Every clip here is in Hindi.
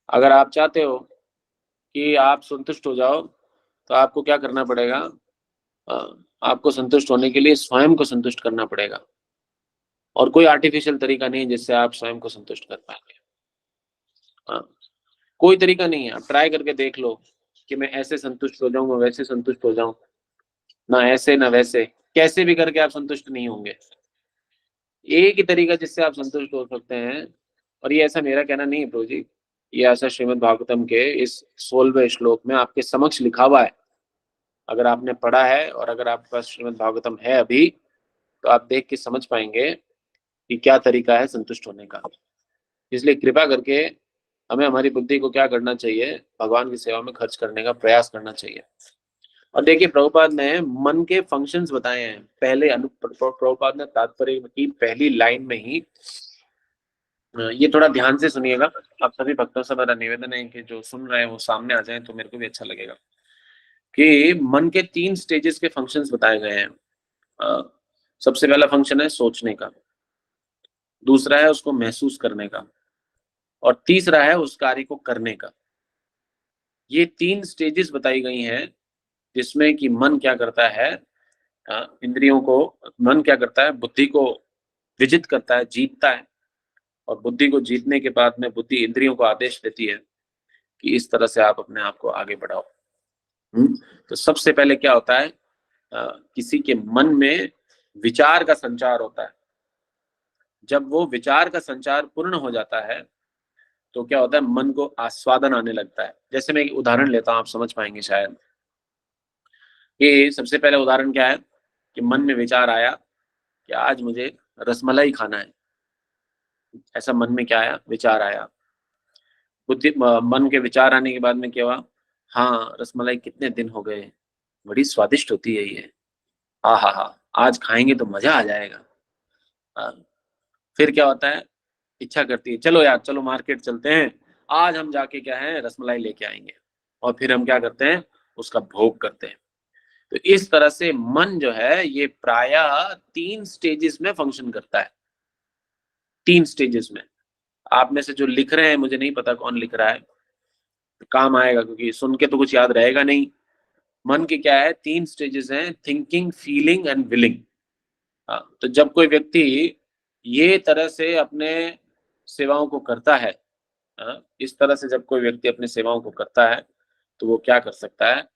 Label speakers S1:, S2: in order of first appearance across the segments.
S1: अगर आप चाहते हो कि आप संतुष्ट हो जाओ, तो आपको क्या करना पड़ेगा? अ, आपको संतुष्ट होने के लिए स्वयं को संतुष्ट करना पड़ेगा और कोई आर्टिफ़िशियल तरीका नहीं है जिससे आप स्वयं को संतुष्ट कर पाएँगे। हाँ, कोई तरीका नहीं है, आप ट्राई करके देख लो कि मैं ऐसे संतुष्ट हो जाऊँ, मैं वैसे संतुष्ट हो जाऊँ, ना ऐसे ना वैसे, कैसे भी करके आप संतुष्ट नहीं होंगे। एक ही तरीका जिससे आप संतुष्ट हो सकते हैं और ये ऐसा मेरा कहना नहीं है प्रभु जी, ये ऐसा श्रीमद् भागवतम के इस 16वें श्लोक में आपके समक्ष लिखा हुआ है। अगर आपने पढ़ा है और अगर आपके पास श्रीमद् भागवतम है अभी, तो आप देख के समझ पाएँगे कि क्या तरीका है संतुष्ट होने का। इसलिए कृपा करके हमें हमारी बुद्धि को क्या करना चाहिए, भगवान की सेवा में खर्च करने का प्रयास करना चाहिए। और देखिए प्रभुपाद ने मन के फंक्शंस बताए हैं। पहले प्रभुपाद ने तात्पर्य की पहली लाइन में ही ये थोड़ा ध्यान से सुनिएगा। आप सभी भक्तों से मेरा निवेदन है कि जो सुन रहे हैं वो सामने आ जाएँ तो मेरे को भी अच्छा लगेगा। कि मन के 3 स्टेजेस के फंक्शंस बताए गए हैं। अ, सबसे पहला फंक्शन है सोचने का, दूसरा है उसको महसूस करने का और तीसरा है उस कार्य को करने का। ये 3 स्टेजेस बताई गई हैं जिसमें कि मन क्या करता है, इंद्रियों को मन क्या करता है, बुद्धि को विजित करता है, जीतता है और बुद्धि को जीतने के बाद में बुद्धि इंद्रियों को आदेश देती है कि इस तरह से आप अपने आप को आगे बढ़ाओ। तो सबसे पहले क्या होता है, किसी के मन में विचार का संचार होता है। जब वो विचार का संचार पूर्ण हो जाता है, तो क्या होता है मन को आस्वादन आने लगता है। जैसे मैं एक उदाहरण लेता हूँ, आप समझ पाएँगे शायद। कि सबसे पहले उदाहरण क्या है कि मन में विचार आया कि आज मुझे रसमलाई खाना है। ऐसा मन में क्या आया? विचार आया। मन के विचार आने के बाद में क्या हुआ? हाँ, रसमलाई कितने दिन हो गए, बड़ी स्वादिष्ट होती है ये। आहाहा! आज खाएँगे तो मज़ा आ जाएगा। हाँ, फिर क्या होता है? इच्छा करती है, चलो यार, चलो मार्केट चलते हैं, आज हम जाके क्या है रसमलाई लेके आएँगे। और फिर हम क्या करते हैं? उसका भोग करते हैं। तो इस तरह से मन जो है ये प्रायः 3 स्टेजेस में फंक्शन करता है, 3 स्टेजेस में। आप में से जो लिख रहे हैं मुझे नहीं पता कौन लिख रहा है, काम आएगा क्योंकि सुन के तो कुछ याद रहेगा नहीं। मन के क्या है 3 स्टेजेस हैं, थिंकिंग, फीलिंग एंड विलिंग। हाँ, तो जब कोई व्यक्ति ये तरह से अपने सेवाओं को करता है, इस तरह से जब कोई व्यक्ति अपनी सेवाओं को करता है, तो वो क्या कर सकता है,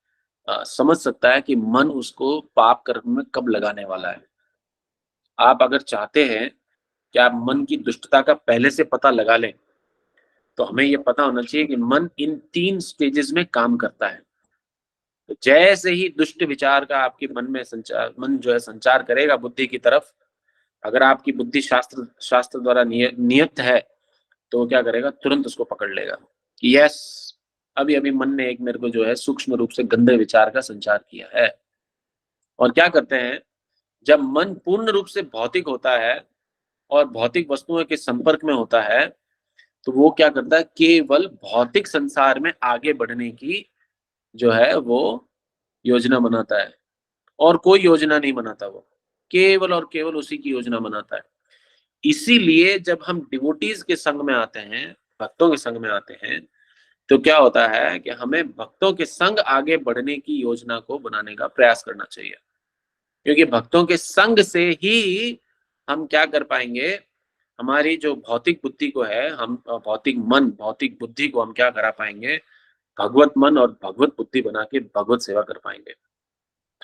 S1: समझ सकता है कि मन उसको पाप कर्म में कब लगाने वाला है। आप अगर चाहते हैं कि आप मन की दुष्टता का पहले से पता लगा लें, तो हमें ये पता होना चाहिए कि मन इन 3 स्टेजेस में काम करता है। तो जैसे ही दुष्ट विचार का आपके मन जो है संचार करेगा बुद्धि की तरफ, अगर आपकी बुद्धि शास्त्र शास्त्र द्वारा नियत है, तो वो क्या करेगा तुरंत उसको पकड़ लेगा कि यस, अभी-अभी मन ने एक मेरे को जो है सूक्ष्म रूप से गंदे विचार का संचार किया है। और क्या करते हैं, जब मन पूर्ण रूप से भौतिक होता है और भौतिक वस्तुओं के संपर्क में होता है, तो वो क्या करता है केवल भौतिक संसार में आगे बढ़ने की जो है वो योजना बनाता है और कोई योजना नहीं बनाता वो। केवल और केवल उसी की योजना बनाता है। इसीलिए जब हम डिवोटीज़ के संग में आते हैं, भक्तों के संग में आते हैं, तो क्या होता है कि हमें भक्तों के संग आगे बढ़ने की योजना को बनाने का प्रयास करना चाहिए। क्योंकि भक्तों के संग से ही हम क्या कर पाएँगे, हमारी जो भौतिक बुद्धि को है, हम भौतिक मन, भौतिक बुद्धि को हम क्या करा पाएँगे, भगवत मन और भगवत बुद्धि बना के भगवत सेवा कर पाएँगे।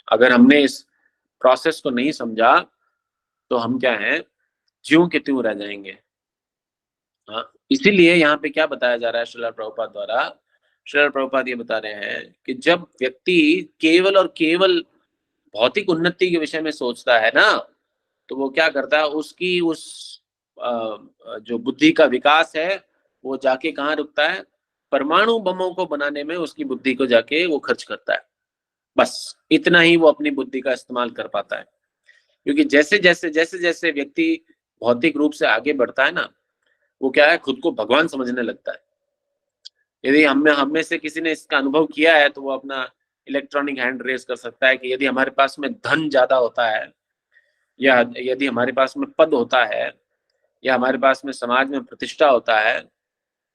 S1: अगर हमने इस प्रोसेस को नहीं समझा, तो हम क्या हैं, ज्यों के त्यों रह जाएँगे। हाँ, इसीलिए यहाँ पे क्या बताया जा रहा है श्रील प्रभुपाद द्वारा, श्रील प्रभुपाद ये बता रहे हैं कि जब व्यक्ति केवल और केवल भौतिक उन्नति के विषय में सोचता है ना, तो वो क्या करता है उसकी जो बुद्धि का विकास है, वो जाके कहाँ रुकता है? परमाणु बमों को बनाने में उसकी बुद्धि को जाके वो खर्च करता है। बस, इतना ही वो अपनी बुद्धि का इस्तेमाल कर पाता है। क्योंकि जैसे-जैसे व्यक्ति भौतिक रूप से आगे बढ़ता है ना, वो क्या है खुद को भगवान समझने लगता है। यदि हम में से किसी ने इसका अनुभव किया है, तो वो अपना इलेक्ट्रॉनिक हैंड रेज़ कर सकता है कि यदि हमारे पास में धन ज़्यादा होता है या यदि हमारे पास में पद होता है या हमारे पास में समाज में प्रतिष्ठा होता है,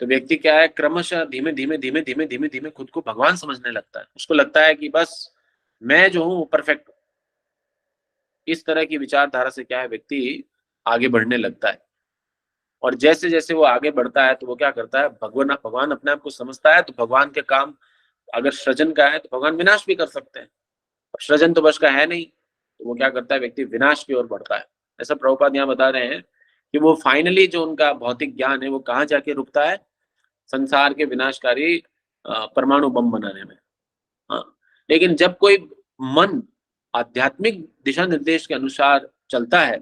S1: तो व्यक्ति क्या है, क्रमशः धीमे धीमे धीमे धीमे धीमे धीमे खुद को भगवान समझने लगता है। उसको लगता है कि बस मैं जो हूँ वो परफेक्ट हूँ। इस तरह की विचारधारा से क्या है, व्यक्ति आगे बढ़ने लगता है। और जैसे जैसे वो आगे बढ़ता है तो वो क्या करता है, भगवान अपने आप को समझता है। तो भगवान के काम अगर सृजन का है तो भगवान विनाश भी कर सकते हैं, और सृजन तो बस का है नहीं। तो वो क्या करता है, व्यक्ति विनाश की ओर बढ़ता है। ऐसा प्रभुपाद यहाँ बता रहे हैं कि वो फाइनली जो उनका भौतिक ज्ञान है वो कहाँ जाके रुकता है, संसार के विनाशकारी परमाणु बम बनाने में। हाँ, लेकिन जब कोई मन आध्यात्मिक दिशा निर्देश के अनुसार चलता है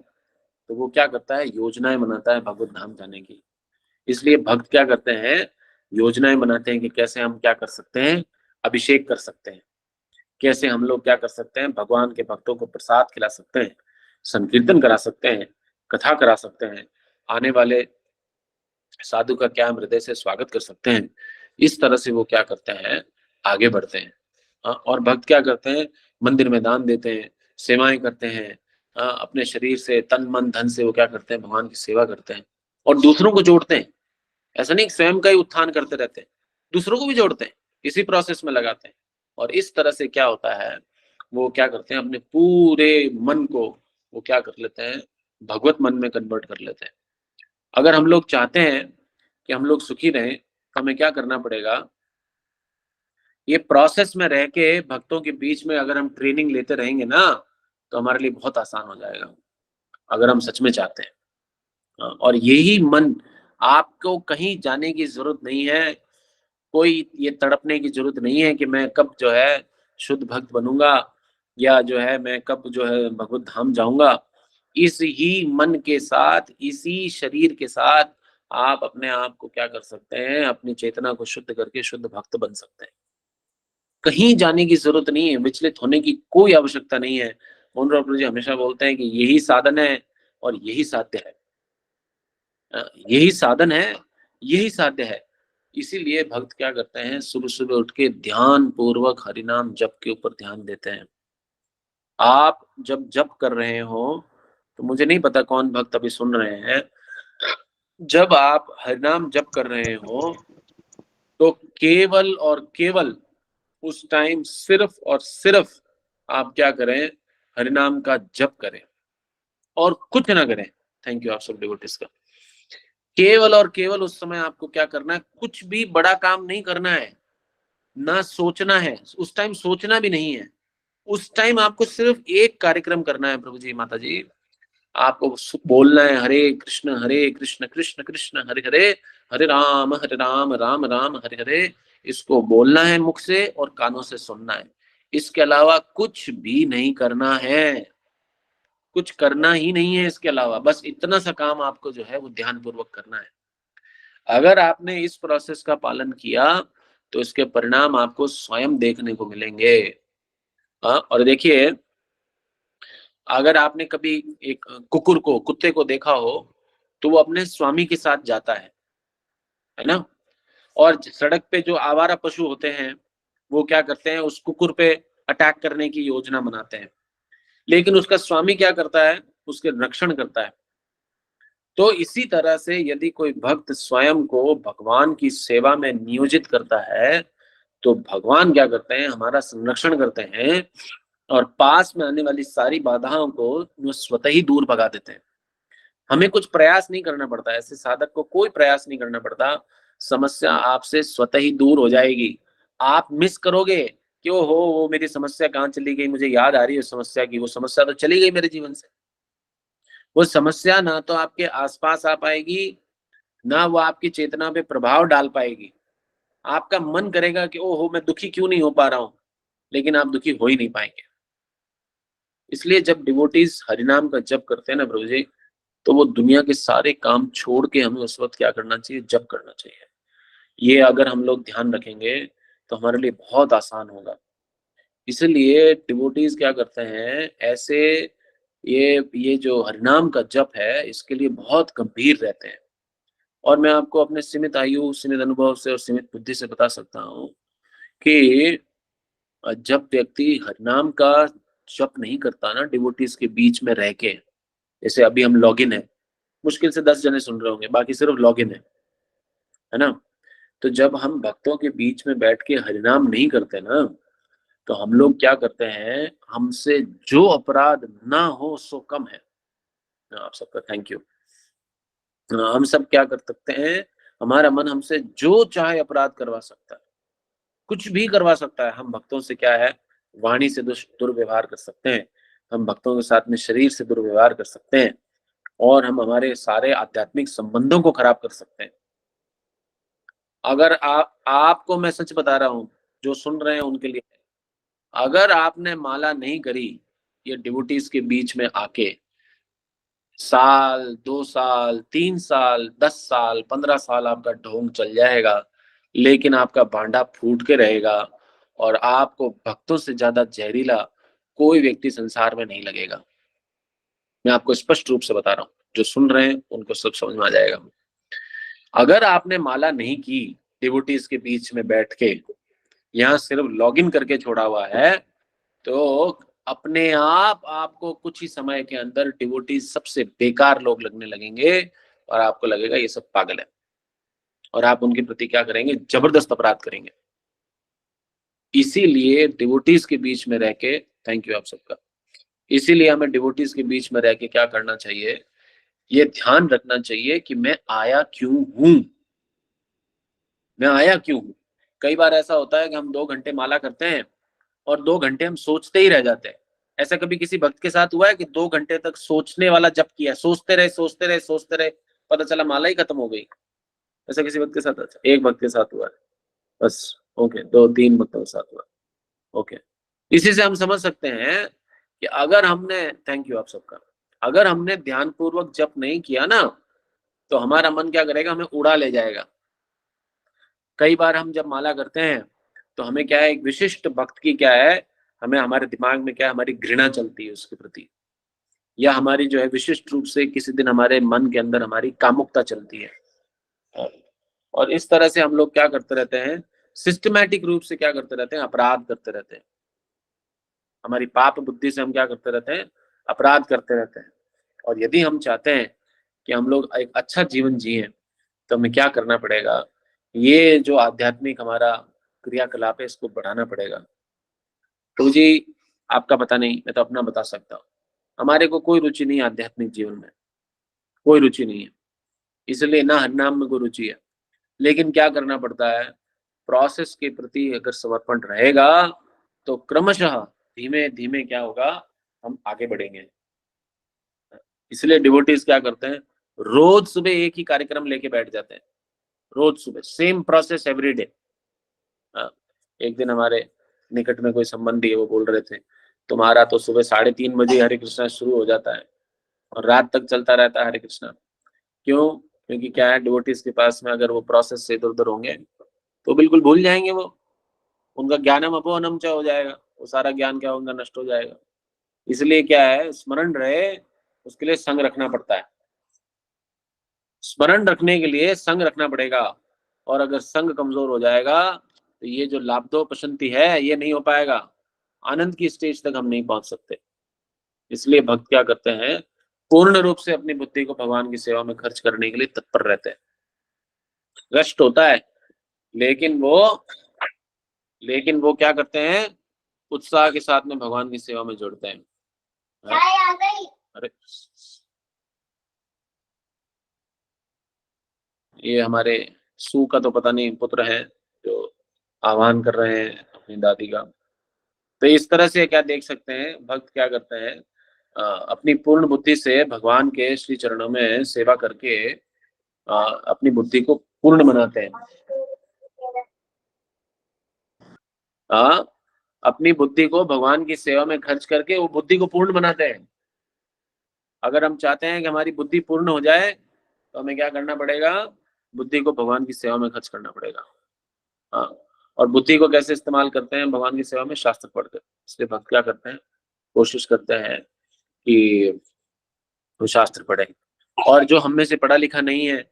S1: तो वो क्या करता है, योजनाएं बनाता है भगवत धाम जाने की। इसलिए भक्त क्या करते हैं, योजनाएं बनाते हैं कि कैसे हम क्या कर सकते हैं, अभिषेक कर सकते हैं, कैसे हम लोग क्या कर सकते हैं, भगवान के भक्तों को प्रसाद खिला सकते हैं, संकीर्तन करा सकते हैं, कथा करा सकते हैं, आने वाले साधु का क्या हम हृदय से स्वागत कर सकते हैं। इस तरह से वो क्या करते हैं, आगे बढ़ते हैं। और भक्त क्या करते हैं, मंदिर में दान देते हैं, सेवाएं करते हैं। अपने शरीर से, तन मन धन से वो क्या करते हैं, भगवान की सेवा करते हैं और दूसरों को जोड़ते हैं। ऐसा नहीं स्वयं का ही उत्थान करते रहते हैं, दूसरों को भी जोड़ते हैं, इसी प्रोसेस में लगाते हैं। और इस तरह से क्या होता है, वो क्या करते हैं, अपने पूरे मन को वो क्या कर लेते हैं, भगवत मन में कन्वर्ट कर लेते हैं। अगर हम लोग चाहते हैं कि हम लोग सुखी रहें तो हमें क्या करना पड़ेगा, ये प्रोसेस में रह के भक्तों के बीच में अगर हम ट्रेनिंग लेते रहेंगे ना तो हमारे लिए बहुत आसान हो जाएगा, अगर हम सच में चाहते हैं। और यही मन, आपको कहीं जाने की जरूरत नहीं है, कोई ये तड़पने की जरूरत नहीं है कि मैं कब जो है शुद्ध भक्त बनूंगा, या जो है मैं कब जो है भगवत धाम जाऊंगा। इस ही मन के साथ, इसी शरीर के साथ आप अपने आप को क्या कर सकते हैं, अपनी चेतना को शुद्ध करके शुद्ध भक्त बन सकते हैं। कहीं जाने की जरूरत नहीं है, विचलित होने की कोई आवश्यकता नहीं है। मोहन प्रभु जी हमेशा बोलते हैं कि यही साधन है और यही साध्य है। यही साधन है, यही साध्य है। इसीलिए भक्त क्या करते हैं, सुबह सुबह उठ के ध्यान पूर्वक हरिनाम जप के ऊपर ध्यान देते हैं। आप जब जप कर रहे हो, तो मुझे नहीं पता कौन भक्त अभी सुन रहे हैं, जब आप हरिनाम जप कर रहे हो तो केवल और केवल उस टाइम सिर्फ और सिर्फ आप क्या करें, हरिनाम का जप करें और कुछ ना करें। थैंक यू आप सब डिवोटीज का। केवल और केवल उस समय आपको क्या करना है, कुछ भी बड़ा काम नहीं करना है, ना सोचना है, उस टाइम सोचना भी नहीं है। उस टाइम आपको सिर्फ एक कार्यक्रम करना है, प्रभु जी माता जी, आपको बोलना है हरे कृष्ण कृष्ण कृष्ण हरे हरे, हरे राम राम राम हरे हरे। इसको बोलना है मुख से और कानों से सुनना है। इसके अलावा कुछ भी नहीं करना है, कुछ करना ही नहीं है इसके अलावा। बस इतना सा काम आपको जो है वो ध्यान पूर्वक करना है। अगर आपने इस प्रोसेस का पालन किया तो इसके परिणाम आपको स्वयं देखने को मिलेंगे। और देखिए, अगर आपने कभी एक कुत्ते को देखा हो तो वो अपने स्वामी के साथ जाता है ना। और सड़क पे जो आवारा पशु होते हैं वो क्या करते हैं, उस कुकुर पे अटैक करने की योजना बनाते हैं, लेकिन उसका स्वामी क्या करता है, उसके रक्षण करता है। तो इसी तरह से यदि कोई भक्त स्वयं को भगवान की सेवा में नियोजित करता है तो भगवान क्या करते हैं, हमारा संरक्षण करते हैं और पास में आने वाली सारी बाधाओं को वो स्वतः ही दूर भगा देते हैं। हमें कुछ प्रयास नहीं करना पड़ता, ऐसे साधक को कोई प्रयास नहीं करना पड़ता। समस्या आपसे स्वतः ही दूर हो जाएगी। आप मिस करोगे कि ओ हो वो मेरी समस्या कहाँ चली गई, मुझे याद आ रही है उस समस्या की, वो समस्या तो चली गई मेरे जीवन से। वो समस्या ना तो आपके आसपास आ पाएगी, ना वो आपकी चेतना पे प्रभाव डाल पाएगी। आपका मन करेगा कि ओहो मैं दुखी क्यों नहीं हो पा रहा हूं, लेकिन आप दुखी हो ही नहीं पाएंगे। इसलिए जब डिवोटीज हरिनाम का जप करते हैं ना प्रभु जी, तो वो दुनिया के सारे काम छोड़ के हमें उस वक्त क्या करना चाहिए, जप करना चाहिए। ये अगर हम लोग ध्यान रखेंगे तो हमारे लिए बहुत आसान होगा। इसलिए डिवोटीज क्या करते हैं ऐसे, ये जो हरिनाम का जप है इसके लिए बहुत गंभीर रहते हैं। और मैं आपको अपने सीमित आयु, सीमित अनुभव से और सीमित बुद्धि से बता सकता हूँ कि जब व्यक्ति हरिनाम का जप नहीं करता ना डिवोटीज के बीच में रह के, जैसे अभी हम लॉगिन है, मुश्किल से 10 जने सुन रहे होंगे, बाकी सिर्फ लॉगिन है ना। तो जब हम भक्तों के बीच में बैठ के हरिनाम नहीं करते ना, तो हम लोग क्या करते हैं, हमसे जो अपराध ना हो सो कम है। आप सबका थैंक यू। हम सब क्या कर सकते हैं, हमारा मन हमसे जो चाहे अपराध करवा सकता है, कुछ भी करवा सकता है। हम भक्तों से क्या है, वाणी से दुर्व्यवहार कर सकते हैं, हम भक्तों के साथ में शरीर से दुर्व्यवहार कर सकते हैं, और हम हमारे सारे आध्यात्मिक संबंधों को खराब कर सकते हैं। अगर आपको मैं सच बता रहा हूँ, जो सुन रहे हैं उनके लिए, अगर आपने माला नहीं करी, ये डिवोटीज के बीच में आके, साल 2 साल 3 साल 10 साल 15 साल आपका ढोंग चल जाएगा, लेकिन आपका भांडा फूट के रहेगा, और आपको भक्तों से ज्यादा जहरीला कोई व्यक्ति संसार में नहीं लगेगा। मैं आपको स्पष्ट रूप से बता रहा हूँ, जो सुन रहे हैं उनको सब समझ में आ जाएगा। अगर आपने माला नहीं की, डिवोटीज के बीच में बैठ के यहाँ सिर्फ लॉगिन करके छोड़ा हुआ है, तो अपने आप आपको कुछ ही समय के अंदर डिवोटीज सबसे बेकार लोग लगने लगेंगे, और आपको लगेगा ये सब पागल है, और आप उनके प्रति क्या करेंगे, जबरदस्त अपराध करेंगे। इसीलिए डिवोटीज के बीच में रह के, थैंक यू आप सबका, इसीलिए हमें डिवोटीज के बीच में रह के क्या करना चाहिए, ये ध्यान रखना चाहिए कि मैं आया क्यों हूं, मैं आया क्यों हूं। कई बार ऐसा होता है कि हम 2 घंटे माला करते हैं और 2 घंटे हम सोचते ही रह जाते हैं। ऐसा कभी किसी भक्त के साथ हुआ है कि 2 घंटे तक सोचने वाला जप किया, सोचते रहे सोचते रहे सोचते रहे, पता चला माला ही खत्म हो गई? ऐसा किसी भक्त के साथ? अच्छा, एक भक्त के साथ हुआ है बस। ओके, 2-3 भक्तों के साथ हुआ। ओके, इसी से हम समझ सकते हैं कि अगर हमने, थैंक यू आप सबका, अगर हमने ध्यान पूर्वक जप नहीं किया ना, तो हमारा मन क्या करेगा, हमें उड़ा ले जाएगा। कई बार हम जब माला करते हैं, तो हमें क्या है, एक विशिष्ट भक्त की क्या है, हमें हमारे दिमाग में क्या है, हमारी घृणा चलती है उसके प्रति, या हमारी जो है विशिष्ट रूप से किसी दिन हमारे मन के अंदर हमारी कामुकता चलती है। और इस तरह से हम लोग क्या करते रहते हैं, सिस्टमैटिक रूप से क्या करते रहते हैं, अपराध करते रहते हैं। हमारी पाप बुद्धि से हम क्या करते रहते हैं, अपराध करते रहते हैं। और यदि हम चाहते हैं कि हम लोग एक अच्छा जीवन जिए, तो हमें क्या करना पड़ेगा, ये जो आध्यात्मिक हमारा क्रियाकलाप है, इसको बढ़ाना पड़ेगा। तो जी, आपका पता नहीं, मैं तो अपना बता सकता हूँ। हमारे को कोई रुचि नहीं है आध्यात्मिक जीवन में, कोई रुचि नहीं है, इसलिए ना हरिनाम में कोई रुचि है। लेकिन क्या करना पड़ता है, प्रोसेस के प्रति अगर समर्पण रहेगा, तो क्रमशः धीमे धीमे क्या होगा, हम आगे बढ़ेंगे। इसलिए डिवोटीज क्या करते हैं, रोज सुबह एक ही कार्यक्रम लेके बैठ जाते हैं, रोज सुबह सेम प्रोसेस एवरी डे। एक दिन हमारे निकट में कोई संबंधी है, वो बोल रहे थे, तुम्हारा तो सुबह 3:30 बजे हरे कृष्णा शुरू हो जाता है और रात तक चलता रहता है हरे कृष्णा। क्यों? क्योंकि क्या है, डिवोटीज के पास में अगर वो प्रोसेस से इधर उधर होंगे, तो बिल्कुल भूल जाएंगे वो, उनका ज्ञानम अपोहनम च हो जाएगा, वो सारा ज्ञान क्या होगा, नष्ट हो जाएगा। इसलिए क्या है, स्मरण रहे, उसके लिए संग रखना पड़ता है। स्मरण रखने के लिए संग रखना पड़ेगा, और अगर संग कमजोर हो जाएगा, तो ये जो लाभदोपशंति है, ये नहीं हो पाएगा, आनंद की स्टेज तक हम नहीं पहुंच सकते। इसलिए भक्त क्या करते हैं, पूर्ण रूप से अपनी बुद्धि को भगवान की सेवा में खर्च करने के लिए तत्पर रहते हैं। कष्ट होता है, लेकिन वो लेकिन वो क्या करते हैं, उत्साह के साथ में भगवान की सेवा में जुड़ते हैं। अरे, ये हमारे सू का तो पता नहीं पुत्र है, जो आह्वान कर रहे हैं अपनी दादी का। तो इस तरह से क्या देख सकते हैं, भक्त क्या करते हैं, अपनी पूर्ण बुद्धि से भगवान के श्री चरणों में सेवा करके अपनी बुद्धि को पूर्ण बनाते हैं। हाँ, अपनी बुद्धि को भगवान की सेवा में खर्च करके वो बुद्धि को पूर्ण बनाते हैं। अगर हम चाहते हैं कि हमारी बुद्धि पूर्ण हो जाए, तो हमें क्या करना पड़ेगा, बुद्धि को भगवान की सेवा में खर्च करना पड़ेगा। हाँ, और बुद्धि को कैसे इस्तेमाल करते हैं भगवान की सेवा में, शास्त्र पढ़कर। इसलिए भक्त क्या करते हैं, कोशिश करते हैं कि वो शास्त्र पढ़े। और जो हम में से पढ़ा लिखा नहीं है,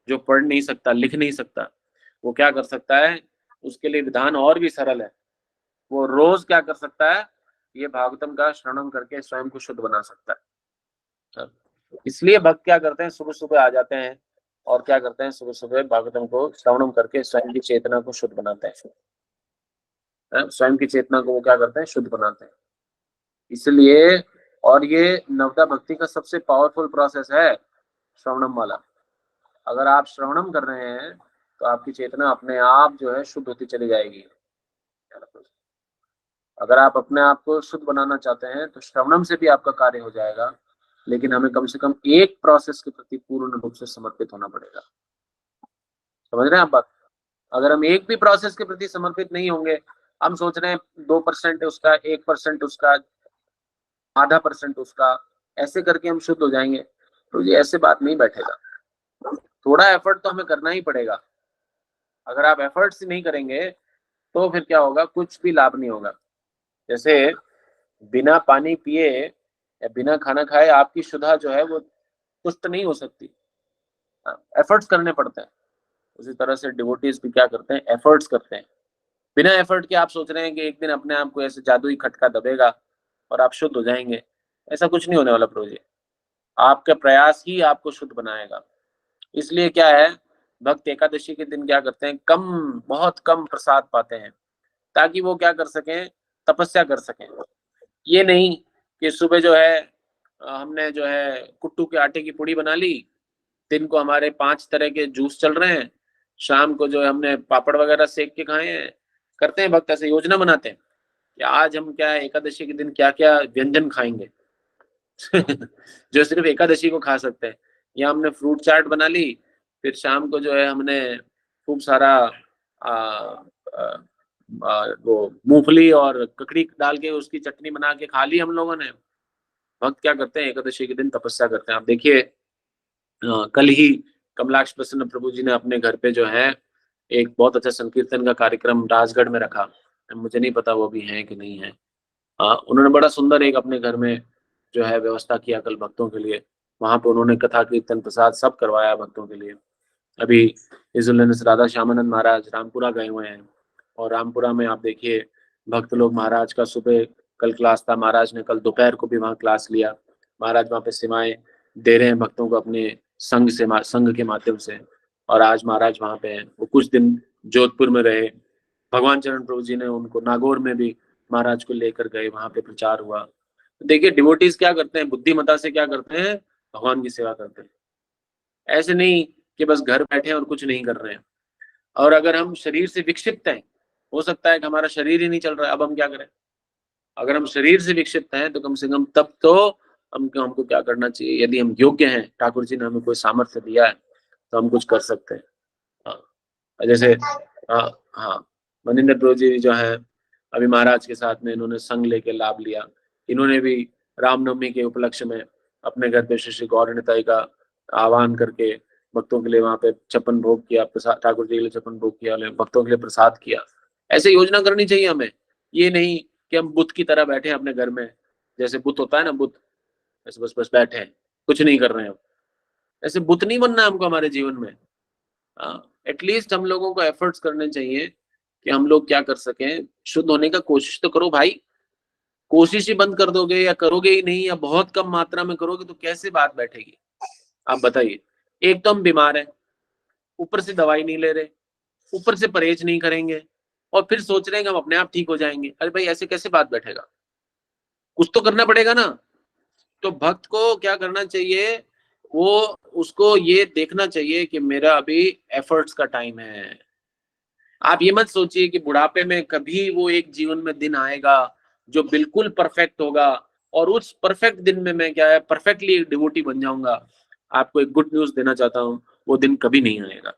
S1: जो पढ़ नहीं सकता, लिख नहीं सकता, वो क्या कर सकता है, उसके लिए विधान और भी सरल है। वो रोज क्या कर सकता है, ये भागवतम का श्रवण करके स्वयं को शुद्ध बना सकता है। इसलिए भक्त क्या करते हैं, सुबह सुबह आ जाते हैं, और क्या करते हैं, सुबह सुबह भागवतम को श्रवणम करके स्वयं की चेतना को शुद्ध बनाते हैं। स्वयं की चेतना को वो क्या करते हैं, शुद्ध बनाते हैं। इसलिए, और ये नवदा भक्ति का सबसे पावरफुल प्रोसेस है श्रवणम वाला। अगर आप श्रवणम कर रहे हैं तो आपकी चेतना अपने आप जो है शुद्ध होती चली जाएगी। अगर आप अपने आप को शुद्ध बनाना चाहते हैं तो श्रवणम से भी आपका कार्य हो जाएगा, लेकिन हमें कम से कम एक प्रोसेस के प्रति पूर्ण रूप से समर्पित होना पड़ेगा। समझ रहे हैं आप बात? अगर हम एक भी प्रोसेस के प्रति समर्पित नहीं होंगे, हम सोच रहे हैं 2% उसका, 1% उसका, आधा % उसका, ऐसे करके हम शुद्ध हो जाएंगे, तो ये ऐसे बात नहीं बैठेगा। थोड़ा एफर्ट तो हमें करना ही पड़ेगा। अगर आप एफर्ट्स नहीं करेंगे तो फिर क्या होगा, कुछ भी लाभ नहीं होगा। जैसे बिना पानी पिए या बिना खाना खाए आपकी शुद्धा जो है वो पुष्ट नहीं हो सकती, एफर्ट्स करने पड़ते हैं। उसी तरह से डिवोटीज भी क्या करते हैं, एफर्ट्स करते हैं। बिना एफर्ट के आप सोच रहे हैं कि एक दिन अपने आप को ऐसे जादुई खटका दबेगा और आप शुद्ध हो जाएंगे, ऐसा कुछ नहीं होने वाला प्रभु जी। आपका प्रयास ही आपको शुद्ध बनाएगा। इसलिए क्या है, भक्त एकादशी के दिन क्या करते हैं, बहुत कम प्रसाद पाते हैं ताकि वो क्या कर सकें, तपस्या कर सकें। ये नहीं कि सुबह जो है हमने जो है कुट्टू के आटे की पुड़ी बना ली, दिन को हमारे 5 तरह के जूस चल रहे हैं, शाम को जो है हमने पापड़ वगैरह सेक के खाए हैं। करते हैं भक्त ऐसे, योजना बनाते हैं कि आज हम क्या है एकादशी के दिन क्या क्या व्यंजन खाएंगे जो सिर्फ एकादशी को खा सकते हैं। या हमने फ्रूट चाट बना ली, फिर शाम को जो है हमने खूब सारा आ, आ, वो मूंगफली और ककड़ी डाल के उसकी चटनी बना के खा ली हम लोगों ने। भक्त क्या करते हैं, एकादशी के दिन तपस्या करते हैं। आप देखिए, कल ही कमलाक्ष प्रसन्न प्रभु जी ने अपने घर पे जो है एक बहुत अच्छा संकीर्तन का कार्यक्रम राजगढ़ में रखा। मुझे नहीं पता वो भी है कि नहीं है। उन्होंने बड़ा सुंदर एक अपने घर में जो है व्यवस्था किया कल भक्तों के लिए। वहां पे उन्होंने कथा कीर्तन प्रसाद सब करवाया भक्तों के लिए। अभी इजुल्लानस राधा श्यामानंद महाराज रामपुरा गए हुए हैं, और रामपुरा में आप देखिए भक्त लोग, महाराज का सुबह कल क्लास था, महाराज ने कल दोपहर को भी वहाँ क्लास लिया। महाराज वहाँ पे सेवाएं दे रहे हैं भक्तों को अपने संघ के माध्यम से। और आज महाराज वहाँ पे हैं। वो कुछ दिन जोधपुर में रहे, भगवान चरण प्रभु जी ने उनको नागौर में भी महाराज को लेकर गए, वहां पे प्रचार हुआ। तो देखिए डिवोटीज क्या करते हैं, बुद्धिमता से क्या करते हैं, भगवान की सेवा करते हैं। ऐसे नहीं कि बस घर बैठे और कुछ नहीं कर रहे हैं। और अगर हम शरीर से विक्षिप्त हैं, हो सकता है कि हमारा शरीर ही नहीं चल रहा है, अब हम क्या करें। अगर हम शरीर से विक्षिप्त हैं तो कम से कम तब तो हमको क्या करना चाहिए, यदि हम योग्य हैं, ठाकुर जी ने हमें कोई सामर्थ्य दिया है तो हम कुछ कर सकते हैं। जैसे हाँ हाँ, मनिंदर प्रभु जी जो है अभी महाराज के साथ में इन्होंने संग लेके लाभ लिया। इन्होंने भी रामनवमी के उपलक्ष्य में अपने घर पे श्री श्री गौर निताई का आह्वान करके भक्तों के लिए वहां पे छप्पन भोग किया, प्रसाद ठाकुर जी के लिए छप्पन भोग किया, भक्तों के लिए प्रसाद किया। ऐसे योजना करनी चाहिए हमें। ये नहीं कि हम बुत की तरह बैठे हैं अपने घर में, जैसे बुत होता है ना, बुत ऐसे बस बस बैठे हैं, कुछ नहीं कर रहे हैं। ऐसे बुत नहीं बनना है हमको हमारे जीवन में। एटलीस्ट हम लोगों को एफर्ट्स करने चाहिए कि हम लोग क्या कर सकें, शुद्ध होने का कोशिश तो करो भाई। कोशिश ही बंद कर दोगे या करोगे ही नहीं या बहुत कम मात्रा में करोगे तो कैसे बात बैठेगी, आप बताइए। एक तो हम बीमार हैं, ऊपर से दवाई नहीं ले रहे, ऊपर से परहेज नहीं करेंगे, और फिर सोच रहे हैं कि हम अपने आप ठीक हो जाएंगे। अरे भाई ऐसे कैसे बात बैठेगा, कुछ तो करना पड़ेगा ना। तो भक्त को क्या करना चाहिए, वो उसको ये देखना चाहिए कि मेरा अभी एफर्ट्स का टाइम है। आप ये मत सोचिए कि बुढ़ापे में कभी वो एक जीवन में दिन आएगा जो बिल्कुल परफेक्ट होगा, और उस परफेक्ट दिन में मैं क्या है परफेक्टली एक डिवोटी बन जाऊंगा। आपको एक गुड न्यूज देना चाहता हूँ, वो दिन कभी नहीं आएगा।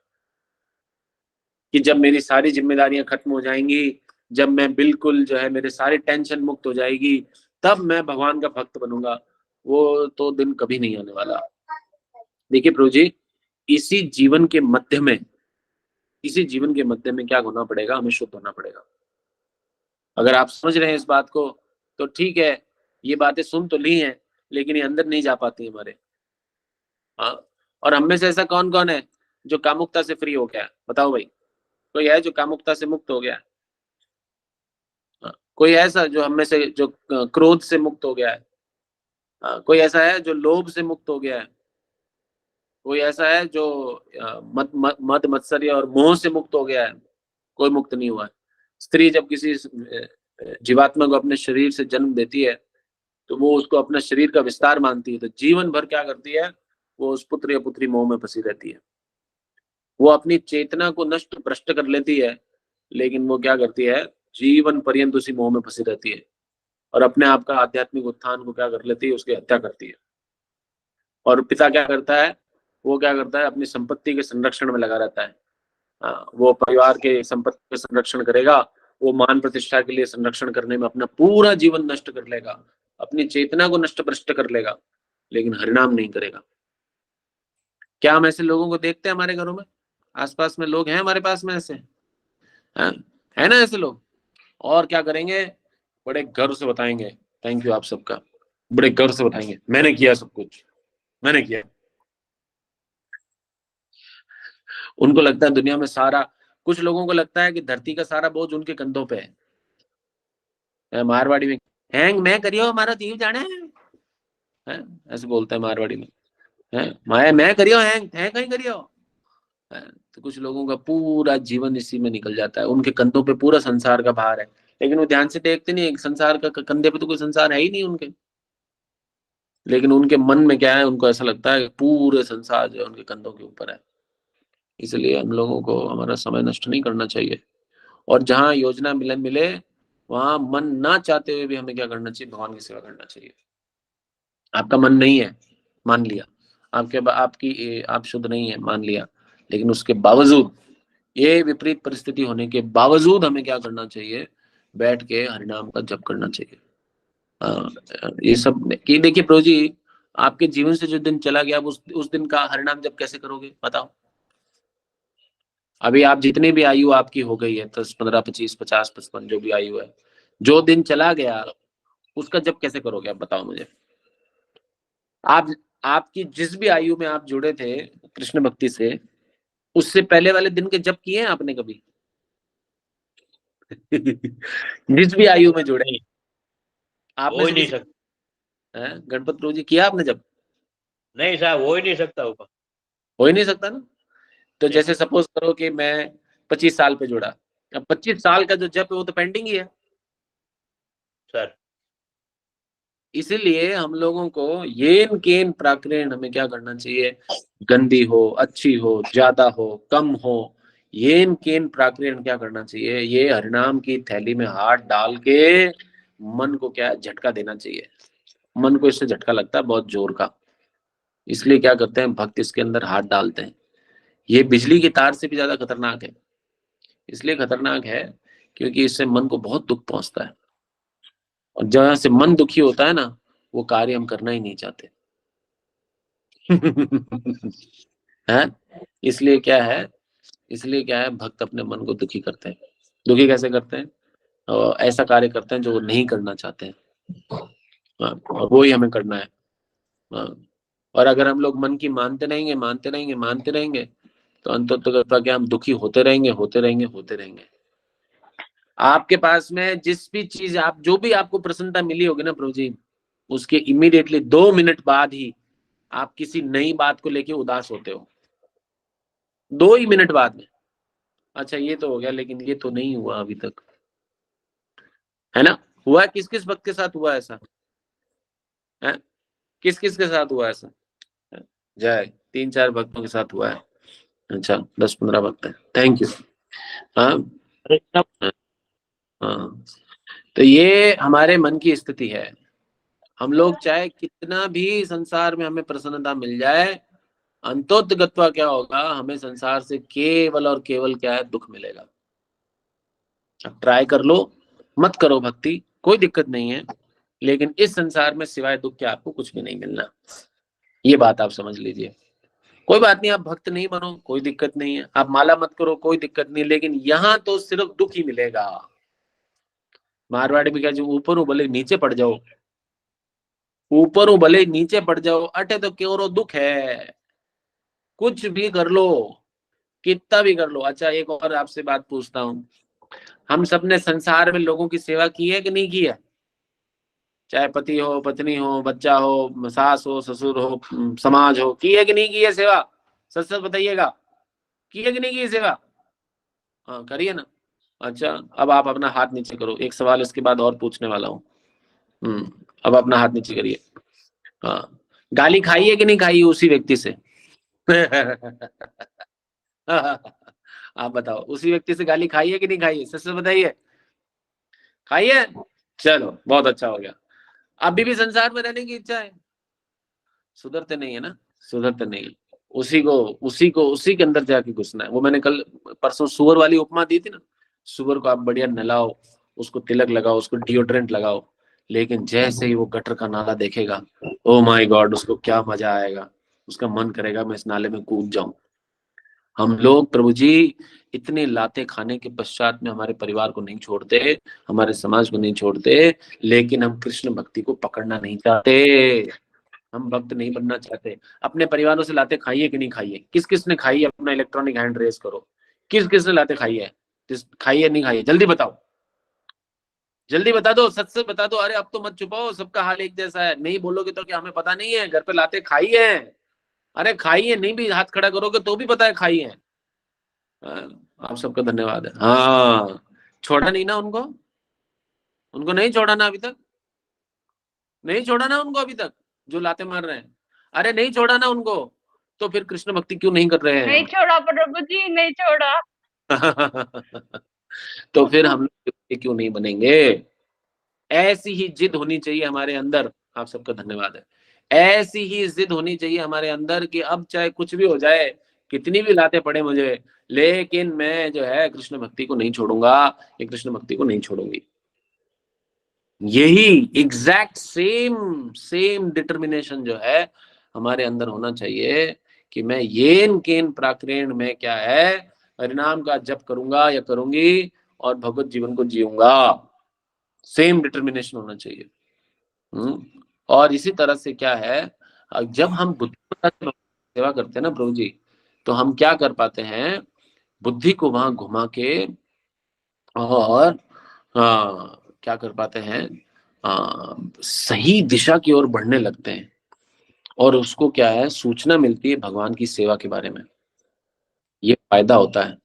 S1: कि जब मेरी सारी जिम्मेदारियां खत्म हो जाएंगी, जब मैं बिल्कुल जो है मेरे सारी टेंशन मुक्त हो जाएगी, तब मैं भगवान का भक्त बनूंगा, वो तो दिन कभी नहीं आने वाला। देखिए प्रभु जी, इसी जीवन के मध्य में इसी जीवन के मध्य में क्या होना पड़ेगा, हमें शुद्ध होना पड़ेगा। अगर आप समझ रहे हैं इस बात को तो ठीक है, ये बातें सुन तो ली हैं लेकिन ये अंदर नहीं जा पाती हमारे। हाँ, और हम में से ऐसा कौन कौन है जो कामुकता से फ्री हो गया है, बताओ भाई। कोई है जो कामुकता से मुक्त हो गया है? हाँ, कोई ऐसा जो हम में से जो क्रोध से मुक्त हो गया है? हाँ, कोई ऐसा है जो लोभ से मुक्त हो गया है? कोई ऐसा है जो मद मत्सर्य और मोह से मुक्त हो गया है? कोई मुक्त नहीं हुआ है। स्त्री जब किसी जीवात्मा को अपने शरीर से जन्म देती है तो वो उसको अपना शरीर का विस्तार मानती है, तो जीवन भर क्या करती है, वो उस पुत्र या पुत्री मोह में फंसी रहती है। वो अपनी चेतना को नष्ट भ्रष्ट कर लेती है, लेकिन वो क्या करती है, जीवन पर्यंत उसी मोह में फंसी रहती है और अपने आप का आध्यात्मिक उत्थान को क्या कर लेती है, उसकी हत्या करती है। और पिता क्या करता है, वो क्या करता है, अपनी संपत्ति के संरक्षण में लगा रहता है। वो परिवार के संपत्ति का संरक्षण करेगा, वो मान प्रतिष्ठा के लिए संरक्षण करने में अपना पूरा जीवन नष्ट कर लेगा, अपनी चेतना को नष्ट भ्रष्ट कर लेगा, लेकिन हरिनाम नहीं करेगा। क्या हम ऐसे लोगों को देखते हैं हमारे घरों में? आसपास में लोग हैं हमारे पास में ऐसे, है ना ऐसे लोग? और क्या करेंगे, बड़े गर्व से बताएंगे, थैंक यू आप सबका, बड़े गर्व से बताएंगे मैंने किया सब कुछ, मैंने किया। उनको लगता है दुनिया में सारा, कुछ लोगों को लगता है कि धरती का सारा बोझ उनके कंधों पे है। मारवाड़ी में हैंग मैं करियो हमारा दीव जाने है, ऐसे बोलते हैं मारवाड़ी में, है मैं करियो हैंग है कहीं करियो है। तो कुछ लोगों का पूरा जीवन इसी में निकल जाता है, उनके कंधों पे पूरा संसार का भार है, लेकिन वो ध्यान से देखते नहीं, संसार का कंधे पे तो कोई संसार है ही नहीं उनके, लेकिन उनके मन में क्या है, उनको ऐसा लगता है कि पूरे संसार जो है उनके कंधों के ऊपर है। इसलिए हम लोगों को हमारा समय नष्ट नहीं करना चाहिए, और जहां योजना मिले मिले वहां मन ना चाहते हुए भी हमें क्या करना चाहिए, भगवान की सेवा करना चाहिए। आपका मन नहीं है, मान लिया, आपकी आप शुद्ध नहीं है, मान लिया, लेकिन उसके बावजूद, ये विपरीत परिस्थिति होने के बावजूद हमें क्या करना चाहिए, बैठ के हरिनाम का जप करना चाहिए। ये सब कि देखिए प्रभु जी, आपके जीवन से जो दिन चला गया, उस दिन का हरिनाम जप कैसे करोगे बताओ? अभी आप जितनी भी आयु आपकी हो गई है, 10 15 25 50 55 जो भी आयु है, जो दिन चला गया उसका जप कैसे करोगे आप बताओ मुझे? आप आपकी जिस भी आयु में आप जुड़े थे कृष्ण भक्ति से, उससे पहले वाले दिन के जप किए हैं आपने कभी? जिस भी आयु में जुड़े
S2: नहीं,
S1: आप में
S2: हो ही
S1: से
S2: नहीं
S1: किसी,
S2: सकता।
S1: गणपत प्रभु जी किया आपने जब?
S2: नहीं साहब, हो ही नहीं सकता ऊपर।
S1: हो ही नहीं सकता ना। तो
S2: नहीं
S1: जैसे सपोज करो कि मैं 25 साल पे जुड़ा, अब 25 साल का जो जप है वो तो पेंडिंग ही है।
S2: सर।
S1: इसीलिए हम लोगों को येन केन प्राकृण हमें क्या करना चाहिए, गंदी हो अच्छी हो ज्यादा हो कम हो, येन केन प्राकृण क्या करना चाहिए, ये हरिनाम की थैली में हाथ डाल के मन को क्या झटका देना चाहिए। मन को इससे झटका लगता है बहुत जोर का, इसलिए क्या करते हैं भक्त इसके अंदर हाथ डालते हैं। ये बिजली की तार से भी ज्यादा खतरनाक है। इसलिए खतरनाक है क्योंकि इससे मन को बहुत दुख पहुंचता है, और जहां से मन दुखी होता है ना, वो कार्य हम करना ही नहीं चाहते। है, इसलिए क्या है, इसलिए क्या है, भक्त अपने मन को दुखी करते हैं। दुखी कैसे करते हैं? ऐसा कार्य करते हैं जो वो नहीं करना चाहते हैं। और वो ही हमें करना है। हाँ, और अगर हम लोग मन की मानते रहेंगे मानते रहेंगे मानते रहेंगे, तो अंततः क्या, हम दुखी होते रहेंगे होते रहेंगे होते रहेंगे। आपके पास में जिस भी चीज, आप जो भी आपको प्रसन्नता मिली होगी ना प्रभु जी, उसके इमीडिएटली 2 मिनट बाद ही आप किसी नई बात को लेके उदास होते हो। 2 ही मिनट बाद में, अच्छा ये तो हो गया लेकिन ये तो नहीं हुआ अभी तक, है ना? हुआ है, किस किस भक्त के साथ हुआ ऐसा है? किस किस के साथ हुआ ऐसा? जय 3 4 भक्तों के साथ हुआ है। अच्छा 10 15 भक्त है, थैंक यू। हाँ
S2: अरे साहब,
S1: हाँ, तो ये हमारे मन की स्थिति है। हम लोग चाहे कितना भी संसार में हमें प्रसन्नता मिल जाए, अंतोतगत्वा क्या होगा, हमें संसार से केवल और केवल क्या है, दुख मिलेगा। अब ट्राई कर लो, मत करो भक्ति, कोई दिक्कत नहीं है, लेकिन इस संसार में सिवाय दुख के आपको कुछ भी नहीं मिलना। ये बात आप समझ लीजिए। कोई बात नहीं, आप भक्त नहीं बनो कोई दिक्कत नहीं है, आप माला मत करो कोई दिक्कत नहीं, लेकिन यहाँ तो सिर्फ दुख ही मिलेगा। मारवाड़ी में क्या, जो ऊपर हो भले नीचे पड़ जाओ, ऊपर हो भले नीचे पड़ जाओ, अटे तो क्यों दुख है, कुछ भी कर लो, कितना भी कर लो। अच्छा एक और आपसे बात पूछता हूँ, हम सबने संसार में लोगों की सेवा की है कि नहीं की है? चाहे पति हो पत्नी हो बच्चा हो सास हो ससुर हो समाज हो, की है कि नहीं की है सेवा? सच सच बताइएगा, की है कि नहीं की सेवा? हाँ करिए ना। अच्छा, अब आप अपना हाथ नीचे करो, एक सवाल इसके बाद और पूछने वाला हूँ। अब अपना हाथ नीचे करिए। हाँ, गाली खाई है कि नहीं खाई उसी व्यक्ति से? आप बताओ, उसी व्यक्ति से गाली खाई है कि नहीं खाई है? सच से बताइए, खाई है? चलो बहुत अच्छा हो गया। अभी भी संसार में रहने की इच्छा है, सुधरते नहीं है ना, सुधरते नहीं है। उसी के अंदर जाके घुसना है। वो मैंने कल परसों सुअर वाली उपमा दी थी ना, सुअर को आप बढ़िया नहलाओ, उसको तिलक लगाओ, उसको डिओड्रेंट लगाओ, लेकिन जैसे ही वो गटर का नाला देखेगा, ओ माय गॉड, उसको क्या मजा आएगा, उसका मन करेगा मैं इस नाले में कूद जाऊं। हम लोग प्रभु जी इतने लाते खाने के पश्चात में हमारे परिवार को नहीं छोड़ते, हमारे समाज को नहीं छोड़ते, लेकिन हम कृष्ण भक्ति को पकड़ना नहीं चाहते, हम भक्त नहीं बनना चाहते। अपने परिवारों से लाते खाइए कि नहीं खाइए? किस किस ने खाई है? अपना इलेक्ट्रॉनिक हैंड रेस करो, किस किस ने लाते खाई है? खाई है नहीं खाई है? जल्दी बताओ, जल्दी बता दो, सच से बता दो। अरे अब तो मत छुपाओ, सबका हाल एक जैसा है। नहीं बोलोगे तो क्या हमें पता नहीं है? घर पे लाते खाई है? अरे खाई है, नहीं भी हाथ खड़ा करोगे तो भी पता है खाई है। आप सबका धन्यवाद है। हाँ, छोड़ा नहीं ना उनको, उनको नहीं छोड़ा ना अभी तक, नहीं छोड़ा ना उनको अभी तक, जो लाते मार रहे हैं। अरे नहीं छोड़ा ना उनको, तो फिर कृष्ण भक्ति क्यों नहीं कर रहे
S3: नहीं
S1: हैं?
S3: छोड़ा प्रभु जी, नहीं छोड़ा।
S1: तो फिर हम लोग क्यों नहीं बनेंगे? ऐसी ही जिद होनी चाहिए हमारे अंदर। आप सबका धन्यवाद है। ऐसी ही जिद होनी चाहिए हमारे अंदर कि अब चाहे कुछ भी हो जाए, कितनी भी लाते पड़े मुझे, लेकिन मैं जो है कृष्ण भक्ति को नहीं छोड़ूंगा, ये कृष्ण भक्ति को नहीं छोड़ूंगी। यही एग्जैक्ट सेम सेम डिटर्मिनेशन जो है हमारे अंदर होना चाहिए कि मैं येन केन प्राक्रेण में क्या है परिणाम का जप करूंगा या करूंगी और भगवत जीवन को जीऊंगा। सेम डिटर्मिनेशन होना चाहिए। और इसी तरह से क्या है, जब हम बुद्धिमत्ता की सेवा करते हैं ना प्रभु जी, तो हम क्या कर पाते हैं, बुद्धि को वहां घुमा के और क्या कर पाते हैं, सही दिशा की ओर बढ़ने लगते हैं। और उसको क्या है, सूचना मिलती है भगवान की सेवा के बारे में, ये फायदा होता है।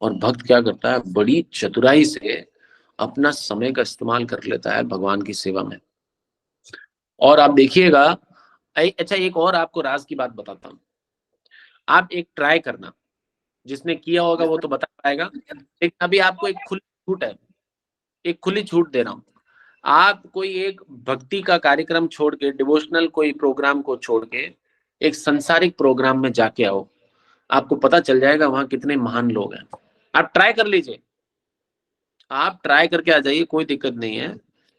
S1: और भक्त क्या करता है, बड़ी चतुराई से अपना समय का इस्तेमाल कर लेता है भगवान की सेवा में। और आप देखिएगा, अच्छा एक और आपको राज की बात बताता हूँ। आप एक ट्राई करना, जिसने किया होगा वो तो बता पाएगा, लेकिन अभी आपको एक खुली छूट है, एक खुली छूट दे रहा हूँ। आप कोई एक भक्ति का कार्यक्रम छोड़ के, डिवोशनल कोई प्रोग्राम को छोड़ के एक संसारिक प्रोग्राम में जाके आओ, आपको पता चल जाएगा वहां कितने महान लोग हैं। आप ट्राई कर लीजिए, आप ट्राई करके आ जाइए, कोई दिक्कत नहीं है।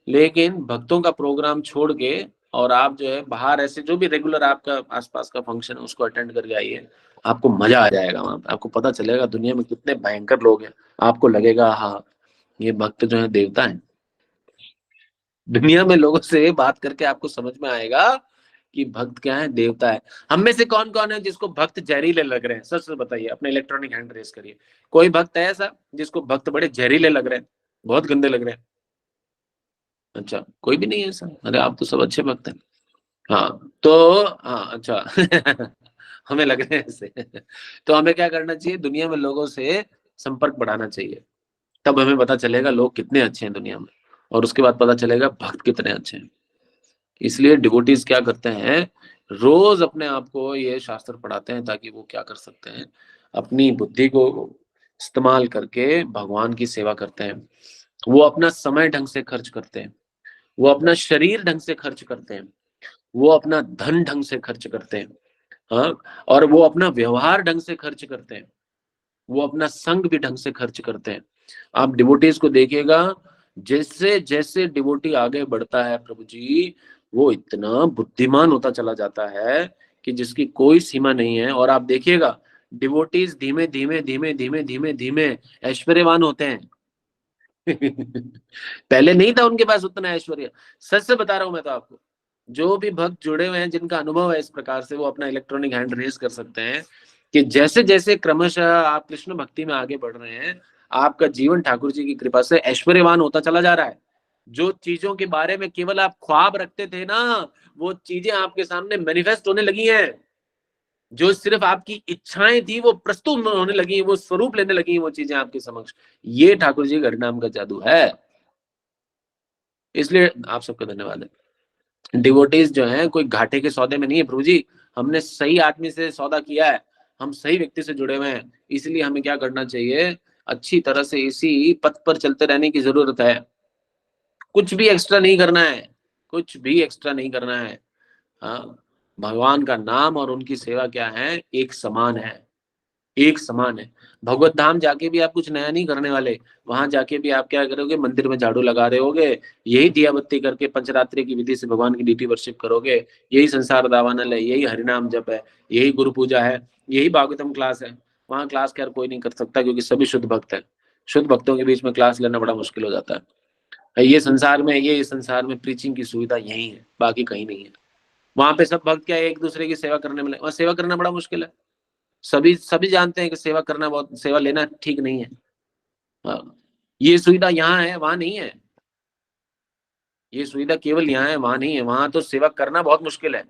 S1: लेकिन भक्तों का प्रोग्राम छोड़ के और आप जो है बाहर ऐसे जो भी रेगुलर आपका आसपास का फंक्शन है उसको अटेंड करके आइए, आपको मजा आ जाएगा। वहां पे आपको पता चलेगा दुनिया में कितने भयंकर लोग हैं। आपको लगेगा हाँ, ये भक्त जो है देवता है। दुनिया में लोगों से बात करके आपको समझ में आएगा कि भक्त क्या है, देवता है। हम में से कौन कौन है जिसको भक्त जहरीले लग रहे हैं? सच सच बताइए, अपने इलेक्ट्रॉनिक हैंड रेस करिए। कोई भक्त है ऐसा जिसको भक्त बड़े जहरीले लग रहे हैं, बहुत गंदे लग रहे हैं? अच्छा, कोई भी नहीं है ऐसा? अरे आप तो सब अच्छे भक्त हैं। हाँ तो, हाँ अच्छा। हमें लग रहे हैं ऐसे। तो हमें क्या करना चाहिए, दुनिया में लोगों से संपर्क बढ़ाना चाहिए, तब हमें पता चलेगा लोग कितने अच्छे हैं दुनिया में, और उसके बाद पता चलेगा भक्त कितने अच्छे हैं। इसलिए डिवोटीज क्या करते हैं, रोज अपने आप को ये शास्त्र पढ़ाते हैं ताकि वो क्या कर सकते हैं, अपनी बुद्धि को इस्तेमाल करके भगवान की सेवा करते हैं। वो अपना समय ढंग से खर्च करते हैं, वो अपना शरीर ढंग से खर्च करते हैं, वो अपना धन ढंग से खर्च करते हैं। हाँ, और वो अपना व्यवहार ढंग से खर्च करते हैं, वो अपना संग भी ढंग से खर्च करते हैं। आप डिवोटीज को देखिएगा, जैसे जैसे डिवोटी आगे बढ़ता है प्रभु जी, वो इतना बुद्धिमान होता चला जाता है कि जिसकी कोई सीमा नहीं है। और आप देखिएगा, डिवोटीज धीमे धीमे धीमे धीमे धीमे धीमे ऐश्वर्यवान होते हैं। पहले नहीं था उनके पास उतना ऐश्वर्य। सच से बता रहा हूं मैं तो आपको, जो भी भक्त जुड़े हुए हैं जिनका अनुभव है इस प्रकार से, वो अपना इलेक्ट्रॉनिक हैंड रेस कर सकते हैं कि जैसे जैसे क्रमशः आप कृष्ण भक्ति में आगे बढ़ रहे हैं, आपका जीवन ठाकुर जी की कृपा से ऐश्वर्यवान होता चला जा रहा है। जो चीजों के बारे में केवल आप ख्वाब रखते थे ना, वो चीजें आपके सामने मैनिफेस्ट होने लगी हैं। जो सिर्फ आपकी इच्छाएं थी वो प्रस्तुत होने लगी, वो स्वरूप लेने लगी वो चीजें आपके समक्ष। ये ठाकुर जी घटनाम का जादू है। इसलिए आप सबका धन्यवाद है। डिवोटीज जो है कोई घाटे के सौदे में नहीं है प्रभु जी, हमने सही आदमी से सौदा किया है, हम सही व्यक्ति से जुड़े हुए हैं, इसलिए हमें क्या करना चाहिए, अच्छी तरह से इसी पथ पर चलते रहने की जरूरत है। कुछ भी एक्स्ट्रा नहीं करना है, कुछ भी एक्स्ट्रा नहीं करना है। हाँ, भगवान का नाम और उनकी सेवा क्या है, एक समान है, एक समान है। भगवत धाम जाके भी आप कुछ नया नहीं करने वाले, वहां जाके भी आप क्या करोगे, मंदिर में झाड़ू लगा रहे होगे, यही दिया बत्ती करके पंचरात्रि की विधि से भगवान की डीटी वर्शिप करोगे, यही संसार दावानल है, यही हरिनाम जप है, यही गुरु पूजा है, यही भागवतम क्लास है। वहां क्लास क्या कोई नहीं कर सकता, क्योंकि सभी शुद्ध भक्त है। शुद्ध भक्तों के बीच में क्लास लेना बड़ा मुश्किल हो जाता है। ये संसार में प्रीचिंग की सुविधा यही है, बाकी कहीं नहीं है। वहां पे सब भक्त क्या एक दूसरे की सेवा करने में, वहां सेवा करना बड़ा मुश्किल है। सभी सभी जानते हैं कि सेवा लेना ठीक नहीं है। हाँ, ये सुविधा यहाँ है, वहां नहीं है। ये सुविधा केवल यहाँ है, वहां नहीं है। वहां तो सेवा करना बहुत मुश्किल है,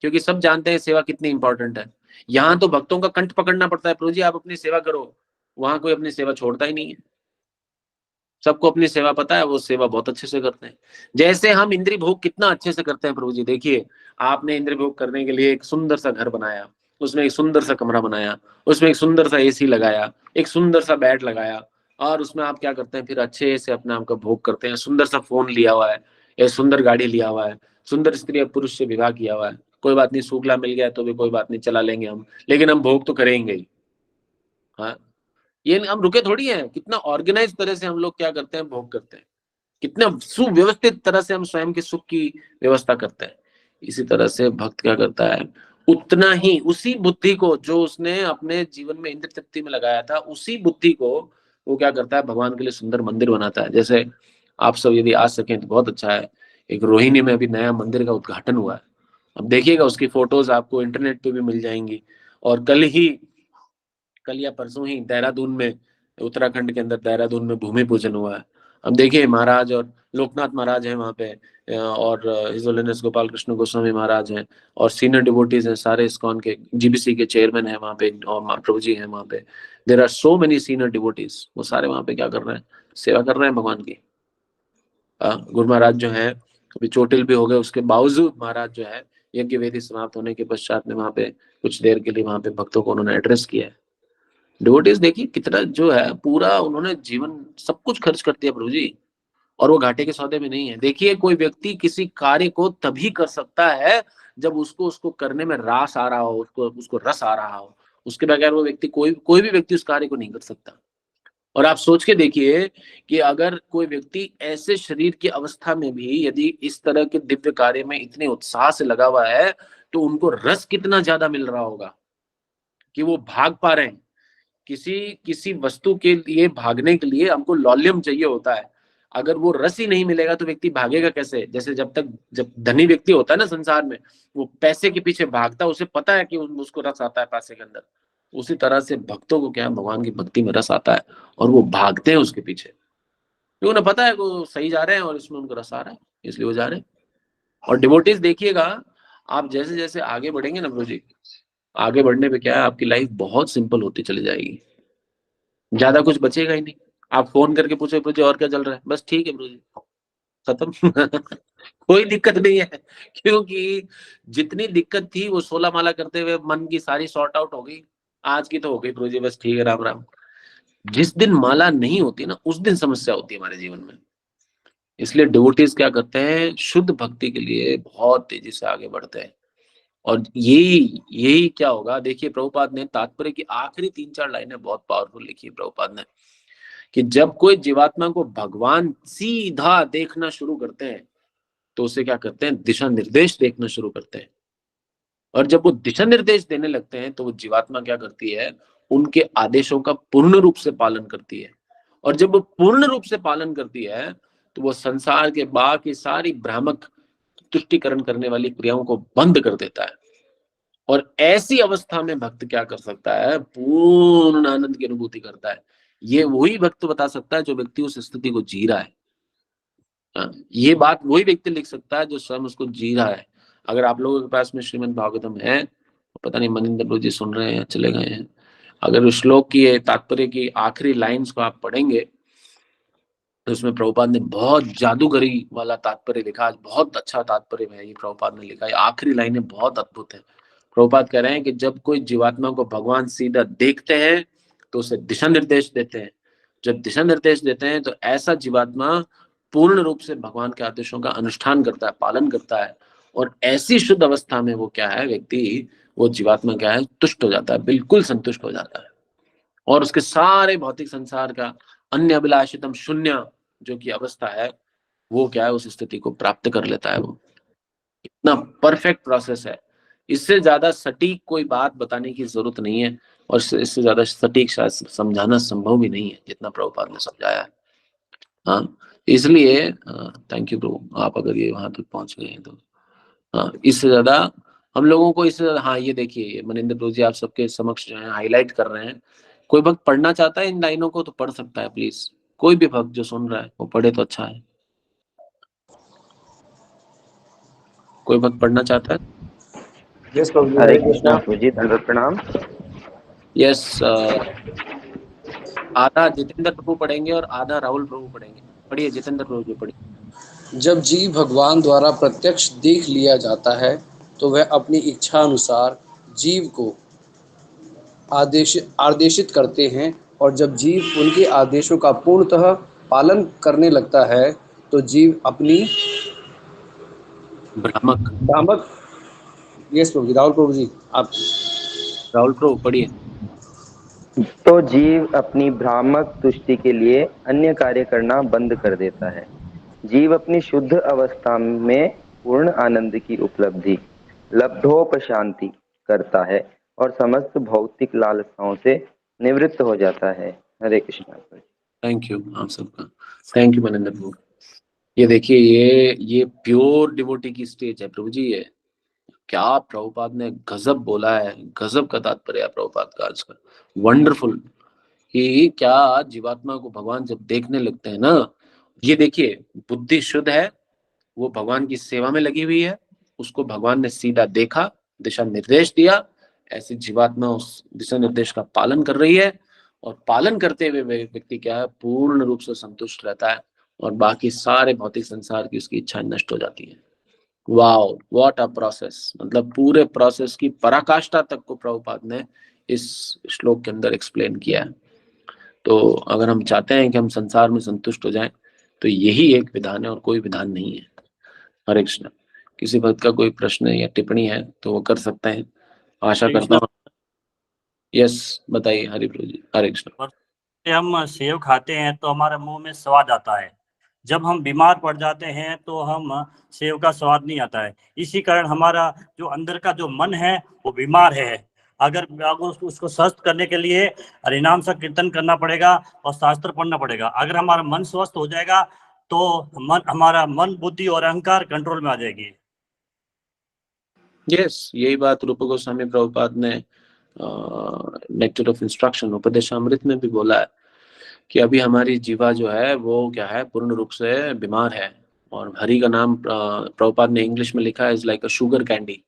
S1: क्योंकि सब जानते हैं सेवा कितनी इंपॉर्टेंट है। यहाँ तो भक्तों का कंठ पकड़ना पड़ता है, प्रभु जी आप अपनी सेवा करो। वहां कोई अपनी सेवा छोड़ता ही नहीं है। सबको अपनी सेवा पता है, वो सेवा बहुत अच्छे से करते हैं। जैसे हम इंद्रिय भोग कितना अच्छे से करते हैं प्रभु जी, देखिए आपने इंद्रिय भोग करने के लिए एक सुंदर सा घर बनाया, उसमें एक सुंदर सा कमरा बनाया, उसमें एक सुंदर सा एसी लगाया, एक सुंदर सा बेड लगाया, और उसमें आप क्या करते हैं, फिर अच्छे से अपने आप का भोग करते हैं। सुंदर सा फोन लिया हुआ है, एक सुंदर गाड़ी लिया हुआ है, सुंदर स्त्री या पुरुष से विवाह किया हुआ है, कोई बात नहीं, सूखला मिल गया तो भी कोई बात नहीं, चला लेंगे हम, लेकिन हम भोग तो करेंगे ही। हाँ, ये हम रुके थोड़ी हैं, कितना ऑर्गेनाइज तरह से हम लोग क्या करते हैं, भोग करते हैं, कितना सुव्यवस्थित तरह से हम स्वयं के सुख की व्यवस्था करते हैं। इसी तरह से भक्त क्या करता है, उतना ही उसी बुद्धि को जो उसने अपने जीवन में इंद्र तृप्ति में लगाया था, उसी बुद्धि को वो क्या करता है, भगवान के लिए सुंदर मंदिर बनाता है। जैसे आप सब यदि आ सकें तो बहुत अच्छा है, एक रोहिणी में अभी नया मंदिर का उद्घाटन हुआ है। अब देखिएगा, उसकी फोटोज आपको इंटरनेट पे भी मिल जाएंगी। और कल या परसों ही देहरादून में, उत्तराखंड के अंदर देहरादून में भूमि पूजन हुआ है। अब देखिए महाराज और लोकनाथ महाराज हैं वहाँ पे, और हिज होलीनेस गोपाल कृष्ण गोस्वामी महाराज हैं, और सीनियर डिवोटीज हैं सारे इस्कॉन के, जीबीसी के चेयरमैन है वहाँ पे, और प्रभु जी हैं वहाँ पे। There are so many senior devotees, वो सारे वहाँ पे क्या कर रहे हैं, सेवा कर रहे हैं भगवान की। गुरु महाराज जो है अभी चोटिल भी हो गए, उसके बावजूद महाराज जो है यज्ञ वेदी समाप्त होने के पश्चात में वहाँ पे कुछ देर के लिए वहाँ पे भक्तों को उन्होंने एड्रेस किया है। डिवोटीज देखिए कितना जो है, पूरा उन्होंने जीवन सब कुछ खर्च कर दिया प्रभु जी, और वो घाटे के सौदे में नहीं है। देखिए कोई व्यक्ति किसी कार्य को तभी कर सकता है जब उसको उसको करने में रास आ रहा हो, उसको उसको रस आ रहा हो। उसके बगैर वो व्यक्ति, कोई भी व्यक्ति उस कार्य को नहीं कर सकता। और आप सोच के देखिए कि अगर कोई व्यक्ति ऐसे शरीर की अवस्था में भी यदि इस तरह के दिव्य कार्य में इतने उत्साह से लगा हुआ है, तो उनको रस कितना ज्यादा मिल रहा होगा कि वो भाग पा रहे हैं। किसी किसी वस्तु के लिए भागने के लिए हमको लौल्यम चाहिए होता है। अगर वो रस ही नहीं मिलेगा तो व्यक्ति भागेगा कैसे। जैसे जब धनी व्यक्ति होता है ना संसार में, वो पैसे के पीछे भागता है, उसे पता है कि उसको रस आता है पैसे के अंदर। उसी तरह से भक्तों को क्या, भगवान की भक्ति में रस आता है, और वो भागते हैं उसके पीछे, क्योंकि उन्हें पता है कि वो सही जा रहे हैं और इसमें उनको रस आ रहा है, इसलिए वो जा रहे हैं। और डिवोटीज देखिएगा, आप जैसे जैसे आगे बढ़ेंगे ना प्रभु जी, आगे बढ़ने पे क्या है, आपकी लाइफ बहुत सिंपल होती चली जाएगी, ज्यादा कुछ बचेगा ही नहीं। आप फोन करके पूछे प्रभु जी और क्या चल रहा है, बस ठीक है प्रभु जी, खत्म। कोई दिक्कत नहीं है, क्योंकि जितनी दिक्कत थी वो 16 माला करते हुए मन की सारी सॉर्ट आउट हो गई। आज की तो हो गई प्रभु जी, बस ठीक है, राम राम। जिस दिन माला नहीं होती ना, उस दिन समस्या होती है हमारे जीवन में। इसलिए डिवोटीज क्या करते हैं, शुद्ध भक्ति के लिए बहुत तेजी से आगे बढ़ते हैं। और यही यही क्या होगा, देखिए प्रभुपाद ने तात्पर्य की आखिरी 3-4 लाइनें बहुत पावरफुल लिखी है प्रभुपाद ने, कि जब कोई जीवात्मा को भगवान सीधा देखना शुरू करते हैं, तो उसे क्या करते हैं, दिशा निर्देश देखना शुरू करते हैं। और जब वो दिशा निर्देश देने लगते हैं, तो वो जीवात्मा क्या करती है, उनके आदेशों का पूर्ण रूप से पालन करती है। और जब वो पूर्ण रूप से पालन करती है, तो वो संसार के बाकी सारी भ्रामक तुष्टिकरण करने वाली क्रियाओं को बंद कर देता है। और ऐसी अवस्था में भक्त क्या कर सकता है, पूर्ण आनंद की अनुभूति करता है। ये वही भक्त बता सकता है जो व्यक्ति उस स्थिति को जी रहा है। ये बात वही व्यक्ति लिख सकता है जो स्वयं उसको जी रहा है। अगर आप लोगों के पास में श्रीमद् भागवतम है, पता नहीं मनिंदर गुरु जी सुन रहे हैं या चले गए हैं। अगर उस श्लोक की तात्पर्य की आखिरी लाइंस को आप पढ़ेंगे तो उसमें प्रभुपाद ने बहुत जादूगरी वाला तात्पर्य लिखा है, बहुत अच्छा तात्पर्य है ये प्रभुपाद ने लिखा है। आखिरी लाइनें बहुत अद्भुत है। प्रभुपाद कह रहे हैं कि जब कोई जीवात्मा को भगवान सीधा देखते हैं तो उसे दिशा निर्देश देते हैं। जब दिशा निर्देश देते हैं तो ऐसा जीवात्मा पूर्ण रूप से भगवान के आदेशों का अनुष्ठान करता है, पालन करता है, और ऐसी शुद्ध अवस्था में वो क्या है, व्यक्ति, वो जीवात्मा क्या है, तुष्ट हो जाता है, बिल्कुल संतुष्ट हो जाता है, और उसके सारे भौतिक संसार का अन्य अभिलाषितम शून्य जो की अवस्था है वो क्या है, उस स्थिति को प्राप्त कर लेता है। वो इतना परफेक्ट प्रोसेस है, इससे ज्यादा सटीक कोई बात बताने की जरूरत नहीं है, और इससे ज्यादा सटीक शायद समझाना संभव भी नहीं है जितना प्रभुपाद ने समझाया है। हाँ, इसलिए थैंक यू प्रभु, आप अगर ये वहां तक पहुंच गए हैं तो हाँ, इससे ज्यादा हम लोगों को इससे ज्यादा, हाँ ये देखिए मनिंदर प्रभु जी आप सबके समक्ष जो है हाईलाइट कर रहे हैं। कोई भक्त पढ़ना चाहता है इन लाइनों को तो पढ़ सकता है, प्लीज कोई भी भक्त जो सुन रहा है वो पढ़े तो अच्छा है। कोई भक्त पढ़ना चाहता है?
S4: यस प्रभु जी,
S5: हरे कृष्णा प्रभु जी, दंडवत प्रणाम।
S1: यस, आधा जितेंद्र प्रभु पढ़ेंगे और आधा राहुल प्रभु पढ़ेंगे। पढ़िए जितेंद्र प्रभु जी, पढ़िए।
S4: जब जीव भगवान द्वारा प्रत्यक्ष देख लिया जाता है तो वह अपनी इच्छा अनुसार जीव को आदेशित करते हैं, और जब जीव उनके आदेशों का पूर्णतः पालन करने लगता है तो जीव अपनी भ्रामक। यस प्रभु जी, राहुल प्रभु जी आप।
S1: राहुल प्रभु पढ़िए।
S5: तो जीव अपनी भ्रामक तुष्टि के लिए अन्य कार्य करना बंद कर देता है। जीव अपनी शुद्ध अवस्था में पूर्ण आनंद की उपलब्धि लब्धोपशांति करता है और समस्त भौतिक लालसाओं से निवृत्त हो जाता है। हरे कृष्णा।
S1: थैंक यू आप सबका, थैंक यू मनिंदर प्रभु। ये देखिए ये प्योर डिवोटी की स्टेज है प्रभु जी। ये क्या प्रभुपाद ने गजब बोला है, गजब का तात्पर्य है प्रभुपाद का आज का, वंडरफुल। कि क्या जीवात्मा को भगवान जब देखने लगते हैं ना, ये देखिए बुद्धि शुद्ध है, वो भगवान की सेवा में लगी हुई है, उसको भगवान ने सीधा देखा, दिशा निर्देश दिया, ऐसी जीवात्मा उस दिशा निर्देश का पालन कर रही है, और पालन करते हुए व्यक्ति क्या है, पूर्ण रूप से संतुष्ट रहता है, और बाकी सारे भौतिक संसार की उसकी इच्छाएं नष्ट हो जाती है। Wow, what a process. मतलब पूरे प्रोसेस की पराकाष्ठा तक को प्रभुपाद ने इस श्लोक के अंदर एक्सप्लेन किया है। तो अगर हम चाहते हैं कि हम संसार में संतुष्ट हो जाएं तो यही एक विधान है और कोई विधान नहीं है। हरे कृष्ण। किसी भक्त का कोई प्रश्न या टिप्पणी है तो वो कर सकते हैं, आशा करता हूँ। यस बताइए हरि प्रभु जी। हरे कृष्ण।
S6: हम सेव खाते हैं तो हमारे मुंह में स्वाद आता है, जब हम बीमार पड़ जाते हैं तो हम सेव का स्वाद नहीं आता है। इसी कारण हमारा जो अंदर का जो मन है वो बीमार है। अगर उसको स्वस्थ करने के लिए हरिनाम सा कीर्तन करना पड़ेगा और शास्त्र पढ़ना पड़ेगा। अगर हमारा मन स्वस्थ हो जाएगा तो हमारा मन, बुद्धि और अहंकार कंट्रोल में आ जाएगी।
S1: यस, यही बात रूप गोस्वामी प्रभुपाद ने नेक्टर ऑफ इंस्ट्रक्शन उपदेशामृत में भी बोला है कि अभी हमारी जीवा जो है वो क्या है, पूर्ण रूप से बीमार है। और हरि का नाम प्रभुपाद ने इंग्लिश में लिखा है is like a sugar candy,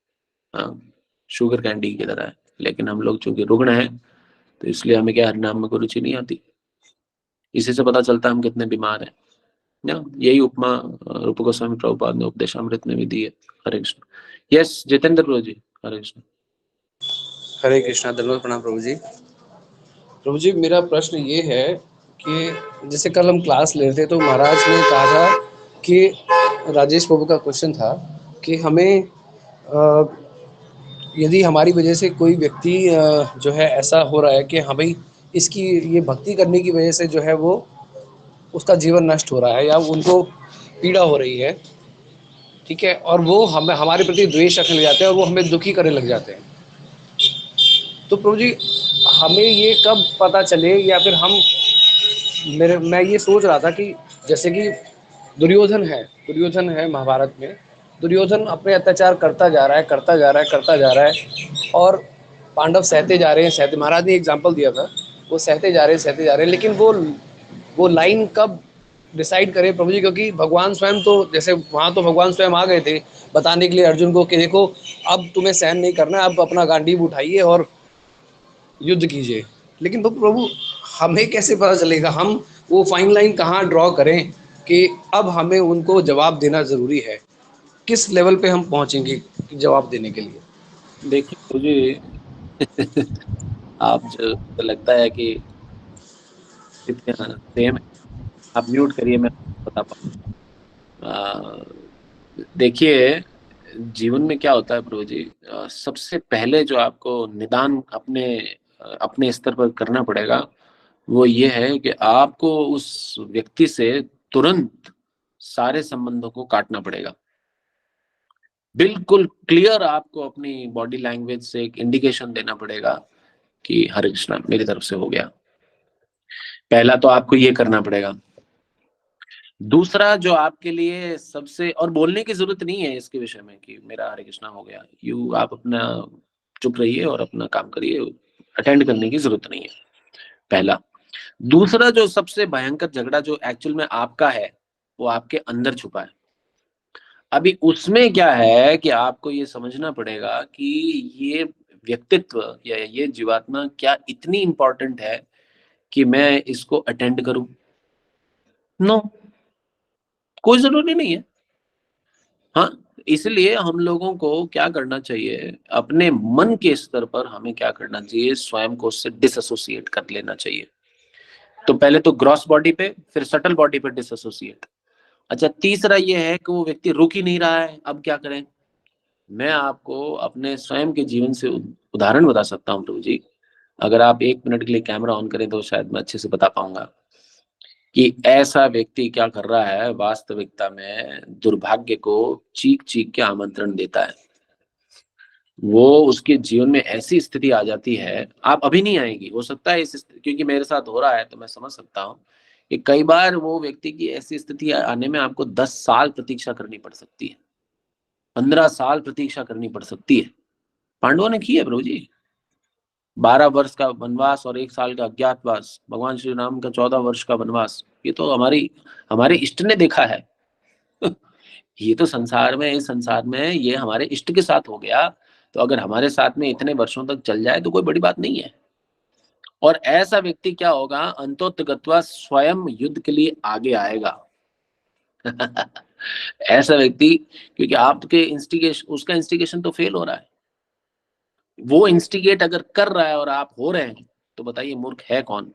S1: sugar candy की तरह है। लेकिन हम लोग चूंकि रुग्ण हैं तो इसलिए हमें क्या हरिनाम में कोई रुचि नहीं आती। इसी से पता चलता है हम कितने बीमार हैं ना। यही उपमा रूप गोस्वामी प्रभुपाद ने उपदेशामृत में भी दी है। हरे कृष्ण। यस जितेंद्र प्रभु जी। हरे कृष्ण।
S4: हरे कृष्णा, दंडवत प्रणाम प्रभु जी। प्रभु जी मेरा प्रश्न ये है कि जैसे कल हम क्लास ले रहे थे तो महाराज ने कहा था कि राजेश प्रभु का क्वेश्चन था कि हमें यदि हमारी वजह से कोई व्यक्ति जो है ऐसा हो रहा है कि हाँ भाई इसकी ये भक्ति करने की वजह से जो है वो उसका जीवन नष्ट हो रहा है या उनको पीड़ा हो रही है, ठीक है, और वो हमारे प्रति द्वेष रखने लग जाते हैं और वो हमें दुखी करने लग जाते हैं, तो प्रभु जी हमें ये कब पता चले, या फिर मैं ये सोच रहा था कि जैसे कि दुर्योधन है महाभारत में, दुर्योधन अपने अत्याचार करता जा रहा है और पांडव सहते जा रहे हैं, महाराज ने एग्जाम्पल दिया था, वो सहते जा रहे हैं, लेकिन वो लाइन कब डिसाइड करें प्रभु जी, क्योंकि भगवान स्वयं तो, जैसे वहाँ तो भगवान स्वयं आ गए थे बताने के लिए अर्जुन को कि देखो अब तुम्हें सहन नहीं करना, अब अपना गांडीव उठाइए और युद्ध कीजिए। लेकिन तो प्रभु हमें कैसे पता चलेगा, हम वो फाइन लाइन कहाँ ड्रॉ करें कि अब हमें उनको जवाब देना ज़रूरी है? किस लेवल पे हम पहुँचेंगे जवाब देने के लिए?
S1: देखिए मुझे आप जो तो लगता है कि सेम है, आप म्यूट करिए, मैं बता पाऊँ। देखिए जीवन में क्या होता है प्रभु जी, सबसे पहले जो आपको निदान अपने स्तर पर करना पड़ेगा वो ये है कि आपको उस व्यक्ति से तुरंत सारे संबंधों को काटना पड़ेगा। बिल्कुल क्लियर आपको अपनी बॉडी लैंग्वेज से एक इंडिकेशन देना पड़ेगा कि हरे कृष्णा मेरी तरफ से हो गया। पहला तो आपको ये करना पड़ेगा। दूसरा जो आपके लिए सबसे, और बोलने की जरूरत नहीं है इसके विषय में कि मेरा हरे कृष्णा हो गया, आप अपना चुप रहिए और अपना काम करिए, अटेंड करने की जरूरत नहीं है, पहला। दूसरा जो सबसे भयंकर झगड़ा जो एक्चुअल में आपका है वो आपके अंदर छुपा है। अभी उसमें क्या है कि आपको ये समझना पड़ेगा कि ये व्यक्तित्व या ये जीवात्मा क्या इतनी इंपॉर्टेंट है कि मैं इसको अटेंड करूं? नो, कोई जरूरी नहीं है। हाँ, इसलिए हम लोगों को क्या करना चाहिए, अपने मन के स्तर पर हमें क्या करना चाहिए, स्वयं को उससे डिसएसोसिएट कर लेना चाहिए। तो पहले तो ग्रॉस बॉडी पे, फिर सटल बॉडी पे डिसएसोसिएट। अच्छा, तीसरा ये है कि वो व्यक्ति रुक ही नहीं रहा है, अब क्या करें? मैं आपको अपने स्वयं के जीवन से उदाहरण बता सकता हूँ प्रभु जी। अगर आप 1 मिनट के लिए कैमरा ऑन करें तो शायद मैं अच्छे से बता पाऊंगा कि ऐसा व्यक्ति क्या कर रहा है, वास्तविकता में दुर्भाग्य को चीख चीख के आमंत्रण देता है। वो उसके जीवन में ऐसी स्थिति आ जाती है, आप अभी नहीं आएगी, हो सकता है क्योंकि मेरे साथ हो रहा है तो मैं समझ सकता हूँ कि कई बार वो व्यक्ति की ऐसी स्थिति आने में आपको 10 साल प्रतीक्षा करनी पड़ सकती है, 15 साल प्रतीक्षा करनी पड़ सकती है। पांडवों ने की है प्रभु जी। 12 वर्ष का वनवास और 1 साल का अज्ञातवास, भगवान श्री राम का 14 वर्ष का वनवास, ये तो हमारे इष्ट ने देखा है। ये तो संसार में, इस संसार में ये हमारे इष्ट के साथ हो गया, तो अगर हमारे साथ में इतने वर्षों तक चल जाए तो कोई बड़ी बात नहीं है। और ऐसा व्यक्ति क्या होगा, अंतोत्गत्वा स्वयं युद्ध के लिए आगे आएगा। ऐसा व्यक्ति, क्योंकि आपके उसका इंस्टिगेशन तो फेल हो रहा है। वो इंस्टिगेट अगर कर रहा है और आप हो रहे हैं तो बताइए मूर्ख है कौन?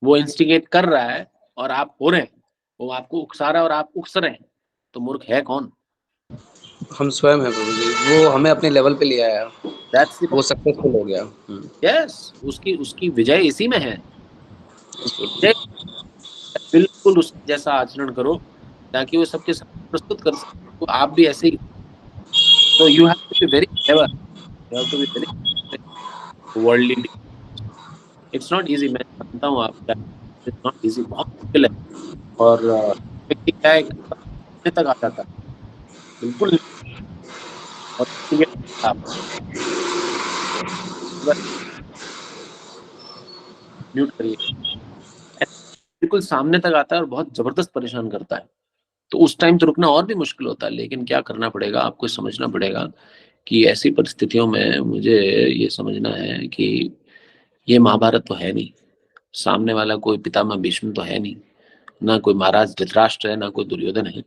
S1: वो इंस्टिगेट कर रहा है और आप हो रहे हैं, वो आपको उकसा रहा है और आप उकस रहे हैं, तो मूर्ख है कौन?
S4: हम स्वयं है प्रभु जी, वो हमें अपने लेवल पे ले आया, वो सक्सेसफुल हो गया।
S1: यस, उसकी विजय इसी में है। उसकी विजय, बिल्कुल उस जैसा आचरण करो ताकि वो सबके सामने प्रस्तुत कर सके, तो आप भी ऐसे ही। तो you have to be very clever, you have to be very worldly. It's not easy, मैं जानता हूँ आप, इट्स नॉट इजी, बहुत मुश्किल है। और व्यक्ति क्या है तक आ जाता है, बिल्कुल। और आप म्यूट करिए, बिल्कुल सामने तक आता है और बहुत जबरदस्त परेशान करता है, तो उस टाइम तो रुकना और भी मुश्किल होता है। लेकिन क्या करना पड़ेगा, आपको समझना पड़ेगा कि ऐसी परिस्थितियों में मुझे ये समझना है कि ये महाभारत तो है नहीं, सामने वाला कोई पितामह भीष्म तो है नहीं, ना कोई महाराज धृतराष्ट्र है, ना कोई दुर्योधन है,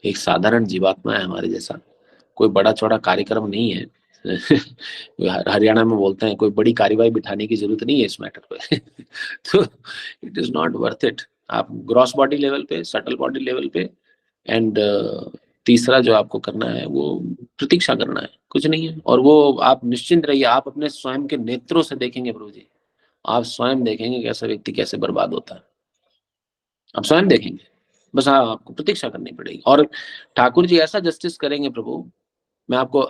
S1: एक साधारण जीवात्मा है हमारे जैसा, कोई बड़ा चौड़ा कार्यक्रम नहीं है। हरियाणा में बोलते हैं कोई बड़ी कार्रवाई बिठाने की जरूरत नहीं है इस मैटर पे। तो it is not worth it. आप ग्रॉस बॉडी लेवल पे, सटल बॉडी लेवल पे, एंड तीसरा जो आपको करना है वो प्रतीक्षा करना है, कुछ नहीं है। और वो आप निश्चिंत रहिए, आप अपने स्वयं के नेत्रों से देखेंगे प्रभु जी, आप स्वयं देखेंगे कि ऐसा व्यक्ति कैसे बर्बाद होता है, आप स्वयं देखेंगे। बस हाँ, आपको प्रतीक्षा करनी पड़ेगी। और ठाकुर जी ऐसा जस्टिस करेंगे प्रभु, मैं आपको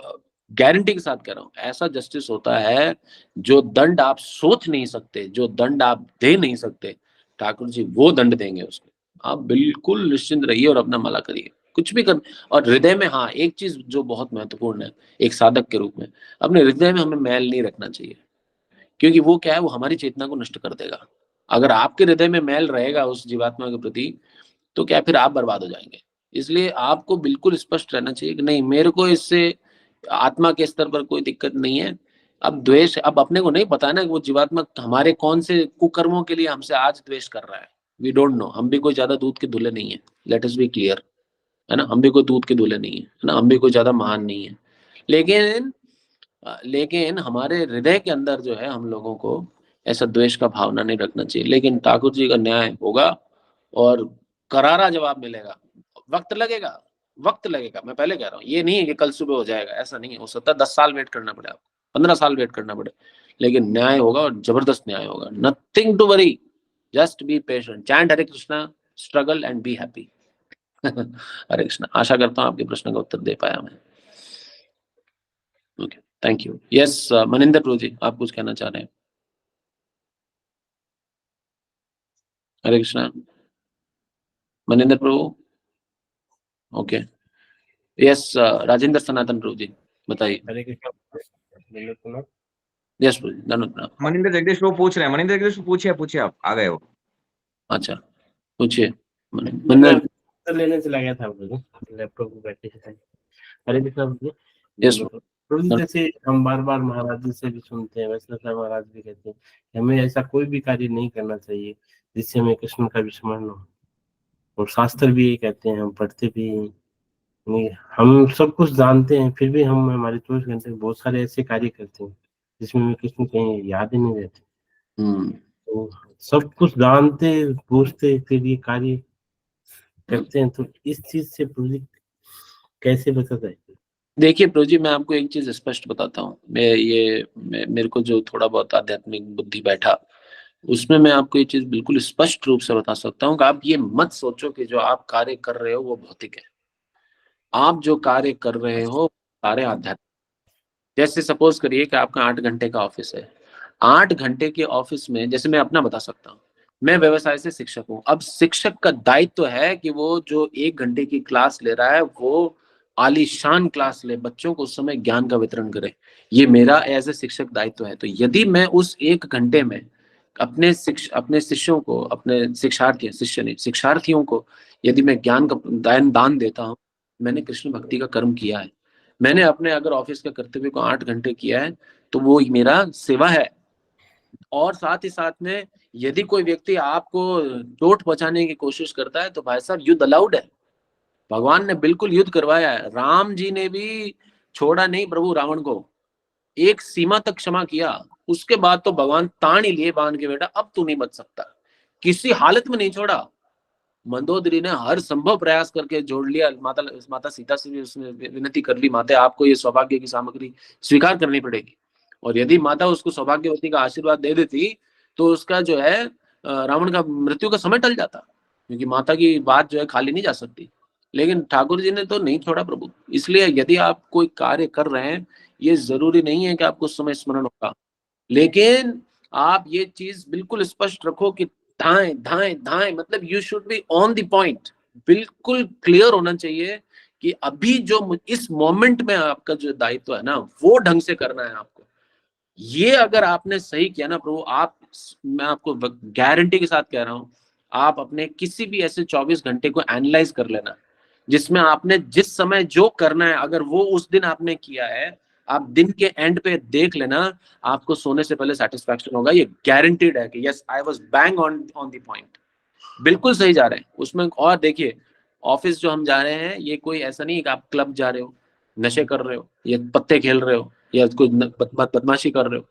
S1: गारंटी के साथ कह रहा हूँ, ऐसा जस्टिस होता है जो दंड आप सोच नहीं सकते, जो दंड आप दे नहीं सकते, ठाकुर जी वो दंड देंगे उसको। आप बिल्कुल निश्चिंत रहिए और अपना मला करिए, कुछ भी कर। और हृदय में, हाँ, एक चीज जो बहुत महत्वपूर्ण है एक साधक के रूप में, अपने हृदय में हमें मैल नहीं रखना चाहिए, क्योंकि वो क्या है, वो हमारी चेतना को नष्ट कर देगा। अगर आपके हृदय में मैल रहेगा उस जीवात्मा के प्रति, तो क्या फिर आप बर्बाद हो जाएंगे। इसलिए आपको बिल्कुल स्पष्ट रहना चाहिए कि नहीं, मेरे को इससे आत्मा के स्तर पर कोई दिक्कत नहीं है। अब द्वेष, अब अपने को नहीं पता ना कि वो जीवात्मा हमारे कौन से कुकर्मों के लिए हमसे आज द्वेष कर रहा है। We don't know. हम भी कोई ज्यादा दूध के धुले नहीं है, लेट अस बी क्लियर, है ना। हम भी कोई दूध के धुले नहीं है ना, हम भी कोई ज्यादा महान नहीं है। लेकिन हमारे हृदय के अंदर जो है, हम लोगों को ऐसा द्वेष का भावना नहीं रखना चाहिए। लेकिन ठाकुर जी का न्याय होगा और करारा जवाब मिलेगा। वक्त लगेगा, वक्त लगेगा, मैं पहले कह रहा हूँ। ये नहीं है कि कल सुबह हो जाएगा, ऐसा नहीं है। हो सकता है 10 साल वेट करना पड़े आपको, 15 साल वेट करना पड़े, लेकिन न्याय होगा और जबरदस्त न्याय होगा। Nothing to worry, just be patient, chant Hare Krishna, struggle and be happy. Hare Krishna. आशा करता हूँ आपके प्रश्न का उत्तर दे पाया मैं। Okay, thank you. Yes Maninder Prabhu ji, आप कुछ कहना चाह रहे हैं? हरे कृष्णा। मनिंदर प्रभु। ओके, यस राजेंद्र सनातन प्रभु जी, बताइए।
S7: हरे कृष्णा।
S1: यस प्रभु जी, धन्यवाद प्रणाम।
S7: मनिंदर जगदीश वो पूछ रहे हैं। मनिंदर जगदीश पूछिए आप आ गए हो।
S1: अच्छा, पूछिए। मनिंदर
S8: लेने चला गया था लैपटॉप को बैठे थे। हरे कृष्णा प्रभु
S1: यस
S8: जी। प्रभु जी, जैसे हम बार बार महाराज जी से भी सुनते हैं, वैष्णव साहब महाराज भी कहते हैं कि हमें ऐसा कोई भी कार्य नहीं करना चाहिए जिससे हमें कृष्ण का विस्मरण हो। और शास्त्र भी ये कहते हैं, हम पढ़ते भी हैं। नहीं, हम सब कुछ जानते हैं, फिर भी हम हमारे 24 घंटे में बहुत सारे ऐसे कार्य करते हैं जिसमें हमें कृष्ण कहीं याद ही नहीं रहते। तो सब कुछ जानते बूझते फिर ये कार्य करते हैं, तो इस चीज से प्रभु जी कैसे बचा जाए?
S1: देखिए प्रभु जी, मैं आपको एक चीज स्पष्ट बताता हूँ। मेरे को जो थोड़ा बहुत आध्यात्मिक बुद्धि बैठा, उसमें मैं आपको ये चीज बिल्कुल स्पष्ट रूप से बता सकता हूँ कि आप ये मत सोचो कि जो आप कार्य कर रहे हो वो भौतिक है। आप जो कार्य कर रहे हो सारे आध्यात्मिक। जैसे सपोज करिए कि आपका 8 घंटे का ऑफिस है। 8 घंटे के ऑफिस में, जैसे मैं अपना बता सकता हूँ, मैं व्यवसाय से शिक्षक हूँ। अब शिक्षक का दायित्व है कि वो जो 1 घंटे की क्लास ले रहा है वो आलीशान क्लास ले, बच्चों को उस समय ज्ञान का वितरण करे। ये मेरा एज ए शिक्षक दायित्व है। तो यदि मैं उस 1 घंटे में अपने शिष्यों को, अपने शिक्षार्थियों को यदि मैं ज्ञान का दान देता हूँ, मैंने कृष्ण भक्ति का कर्म किया है। मैंने अपने अगर ऑफिस के कर्तव्य को 8 घंटे किया है, तो वो मेरा सेवा है। और साथ ही साथ में यदि कोई व्यक्ति आपको चोट पहुंचाने की कोशिश करता है, तो भाई साहब युद्ध अलाउड है। भगवान ने बिल्कुल युद्ध करवाया है। राम जी ने भी छोड़ा नहीं प्रभु रावण को, एक सीमा तक क्षमा किया। उसके बाद तो भगवान तान ही लिए बांध के, बेटा अब तू नहीं बच सकता। किसी हालत में नहीं छोड़ा। मंदोदरी ने हर संभव प्रयास करके जोड़ लिया। माता सीता से भी उसने विनती कर ली, माता आपको ये सौभाग्य की सामग्री स्वीकार करनी पड़ेगी। और यदि माता उसको सौभाग्यवती का आशीर्वाद दे देती, तो उसका जो है रावण का मृत्यु का समय टल जाता, क्योंकि माता की बात जो है खाली नहीं जा सकती। लेकिन ठाकुर जी ने तो नहीं छोड़ा प्रभु। इसलिए यदि आप कोई कार्य कर रहे हैं, ये जरूरी नहीं है कि आपको उस समय स्मरण होगा, लेकिन आप ये चीज बिल्कुल स्पष्ट रखो कि धाएं धाएं धाएं, मतलब you should be on the point. बिल्कुल क्लियर होना चाहिए कि अभी जो इस मोमेंट में आपका जो दायित्व है ना, वो ढंग से करना है आपको। ये अगर आपने सही किया ना प्रभु, मैं आपको गारंटी के साथ कह रहा हूं, आप अपने किसी भी ऐसे 24 घंटे को एनालाइज कर लेना, जिसमें आपने जिस समय जो करना है, अगर वो उस दिन आपने किया है, आप दिन के एंड पे देख लेना, आपको सोने से पहले सेटिस्फैक्शन होगा। ये गारंटीड है कि yes, I was bang on the point. बिल्कुल सही जा रहे हैं उसमें। और देखिए, ऑफिस जो हम जा रहे हैं, ये कोई ऐसा नहीं है कि आप क्लब जा रहे हो, नशे कर रहे हो, या पत्ते खेल रहे हो, या कोई बदमाशी कर रहे हो।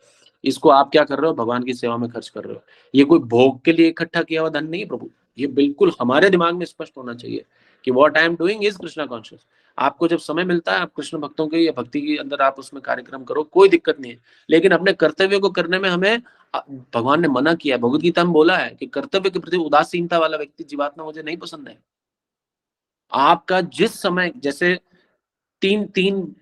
S1: इसको आप क्या कर रहे हो? भगवान की सेवा में खर्च कर रहे हो। ये कोई भोग के लिए इकट्ठा किया हुआ धन नहीं है प्रभु। ये बिल्कुल हमारे दिमाग में स्पष्ट होना चाहिए कि what I am doing is Krishna conscious. आपको जब समय मिलता है, आप कृष्ण भक्तों के या भक्ति के अंदर आप उसमें कार्यक्रम करो, कोई दिक्कत नहीं है। लेकिन अपने कर्तव्य को करने में हमें, भगवान ने मना किया है, भगवद गीता में बोला है कि कर्तव्य के प्रति उदासीनता वाला व्यक्ति, जीवात्मा, मुझे नहीं पसंद है। आपका जिस समय, जैसे तीन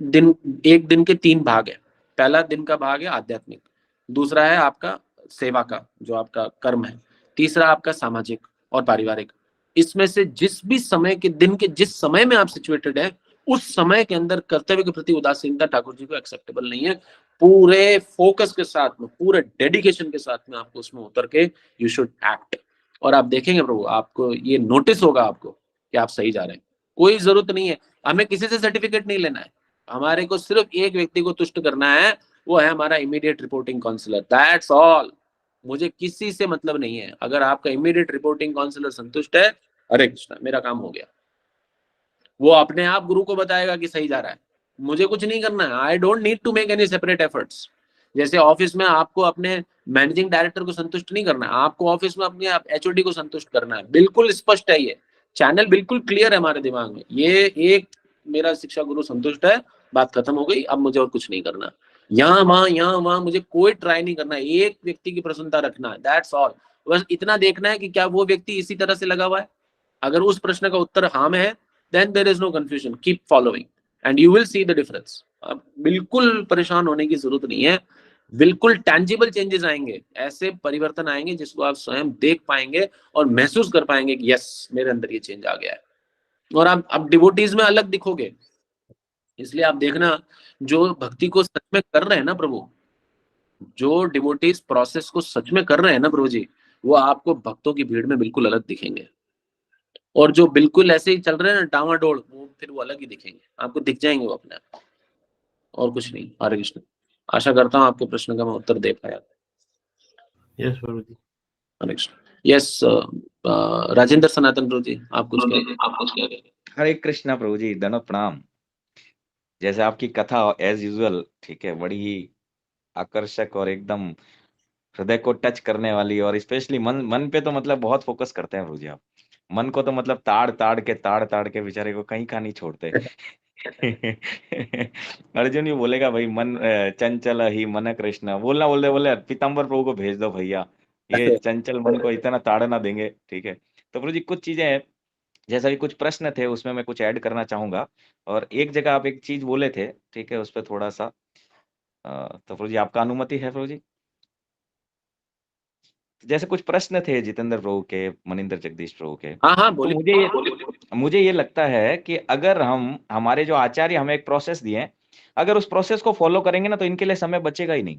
S1: दिन, एक दिन के 3 भाग है। पहला दिन का भाग है आध्यात्मिक, दूसरा है आपका सेवा का जो आपका कर्म है, तीसरा आपका सामाजिक और पारिवारिक। इसमें से जिस भी समय के, दिन के जिस समय में आप सिचुएटेड है, उस समय के अंदर कर्तव्य के प्रति उदासीनता ठाकुर जी को एक्सेप्टेबल नहीं है। पूरे फोकस के साथ में, पूरे डेडिकेशन के साथ में आपको उसमें उतर के यू शुड एक्ट, और आप देखेंगे प्रभु, आपको ये नोटिस होगा आपको कि आप सही जा रहे हैं। कोई जरूरत नहीं है, हमें किसी से सर्टिफिकेट नहीं लेना है, हमारे को सिर्फ एक व्यक्ति को तुष्ट करना है, वो है हमारा immediate reporting counsellor, that's all. मुझे किसी से मतलब नहीं है। अगर आपका इमीडिएट रिपोर्टिंग काउंसलर संतुष्ट है, हरे कृष्णा, मेरा काम हो गया। वो अपने आप गुरु को बताएगा कि सही जा रहा है, मुझे कुछ नहीं करना है। I don't need to make any separate efforts. जैसे ऑफिस में आपको अपने मैनेजिंग डायरेक्टर को संतुष्ट नहीं करना है, आपको ऑफिस में अपने एचओडी को संतुष्ट करना है। बिल्कुल स्पष्ट है, ये चैनल बिल्कुल क्लियर है हमारे दिमाग में। ये एक मेरा शिक्षा गुरु संतुष्ट है, बात खत्म हो गई, अब मुझे और कुछ नहीं करना। यहाँ वहां मुझे कोई ट्राई नहीं करना है, एक व्यक्ति की प्रसन्नता रखना है, दैट्स ऑल। बस इतना देखना है कि क्या वो व्यक्ति इसी तरह से लगा हुआ है। अगर उस प्रश्न का उत्तर हाँ में है, then there is no confusion, keep following and you will see the difference। अब बिल्कुल परेशान होने की जरूरत नहीं है, बिल्कुल टैंजिबल चेंजेस आएंगे, ऐसे परिवर्तन आएंगे जिसको आप स्वयं देख पाएंगे और महसूस कर पाएंगे कि यस, मेरे अंदर ये चेंज आ गया है। और आप अब डिवोटीज में अलग दिखोगे। इसलिए आप देखना, जो भक्ति को सच में कर रहे हैं ना प्रभु, जो डिवोटीज प्रोसेस को सच में कर रहे हैं ना प्रभु जी, वो आपको भक्तों की भीड़ में बिल्कुल अलग दिखेंगे। और जो बिल्कुल ऐसे ही चल रहे हैं ना डावाडोल, वो फिर वो अलग ही दिखेंगे, आपको दिख जाएंगे वो अपने आप, और कुछ नहीं। हरे कृष्ण। आशा करता हूँ आपके प्रश्न का मैं उत्तर दे पाया।
S8: यस प्रभु जी।
S1: हरे कृष्ण। यस, राजेंद्र सनातन प्रभु जी, आप कुछ कहें?
S7: हरे कृष्णा प्रभु जी, दंडवत प्रणाम। जैसे आपकी कथा एज यूजुअल, ठीक है, बड़ी ही आकर्षक और एकदम हृदय को टच करने वाली, और स्पेशली मन पे तो मतलब बहुत फोकस करते हैं प्रभु जी आप। मन को तो मतलब ताड़ के बेचारे को कहीं का नहीं छोड़ते। अर्जुन ये बोलेगा भाई, मन चंचल ही मन कृष्ण, बोलना बोलते बोले पीताम्बर प्रभु को भेज दो भैया, ये चंचल मन को इतना ताड़ना देंगे। ठीक है, तो प्रभु जी कुछ चीजें हैं, जैसा कि कुछ प्रश्न थे उसमें मैं कुछ ऐड करना चाहूंगा। और एक जगह आप एक चीज बोले थे, ठीक है, उस पर थोड़ा सा तो प्रभु जी आपका अनुमति है प्रभु जी? जैसे कुछ प्रश्न थे जितेंद्र प्रभु के, मनिंदर जगदीश प्रभु के।
S1: हाँ हाँ
S7: तो
S1: बोलिए।
S7: मुझे ये लगता है कि अगर हमारे जो आचार्य हमें एक प्रोसेस दिए, अगर उस प्रोसेस को फॉलो करेंगे ना, तो इनके लिए समय बचेगा ही नहीं।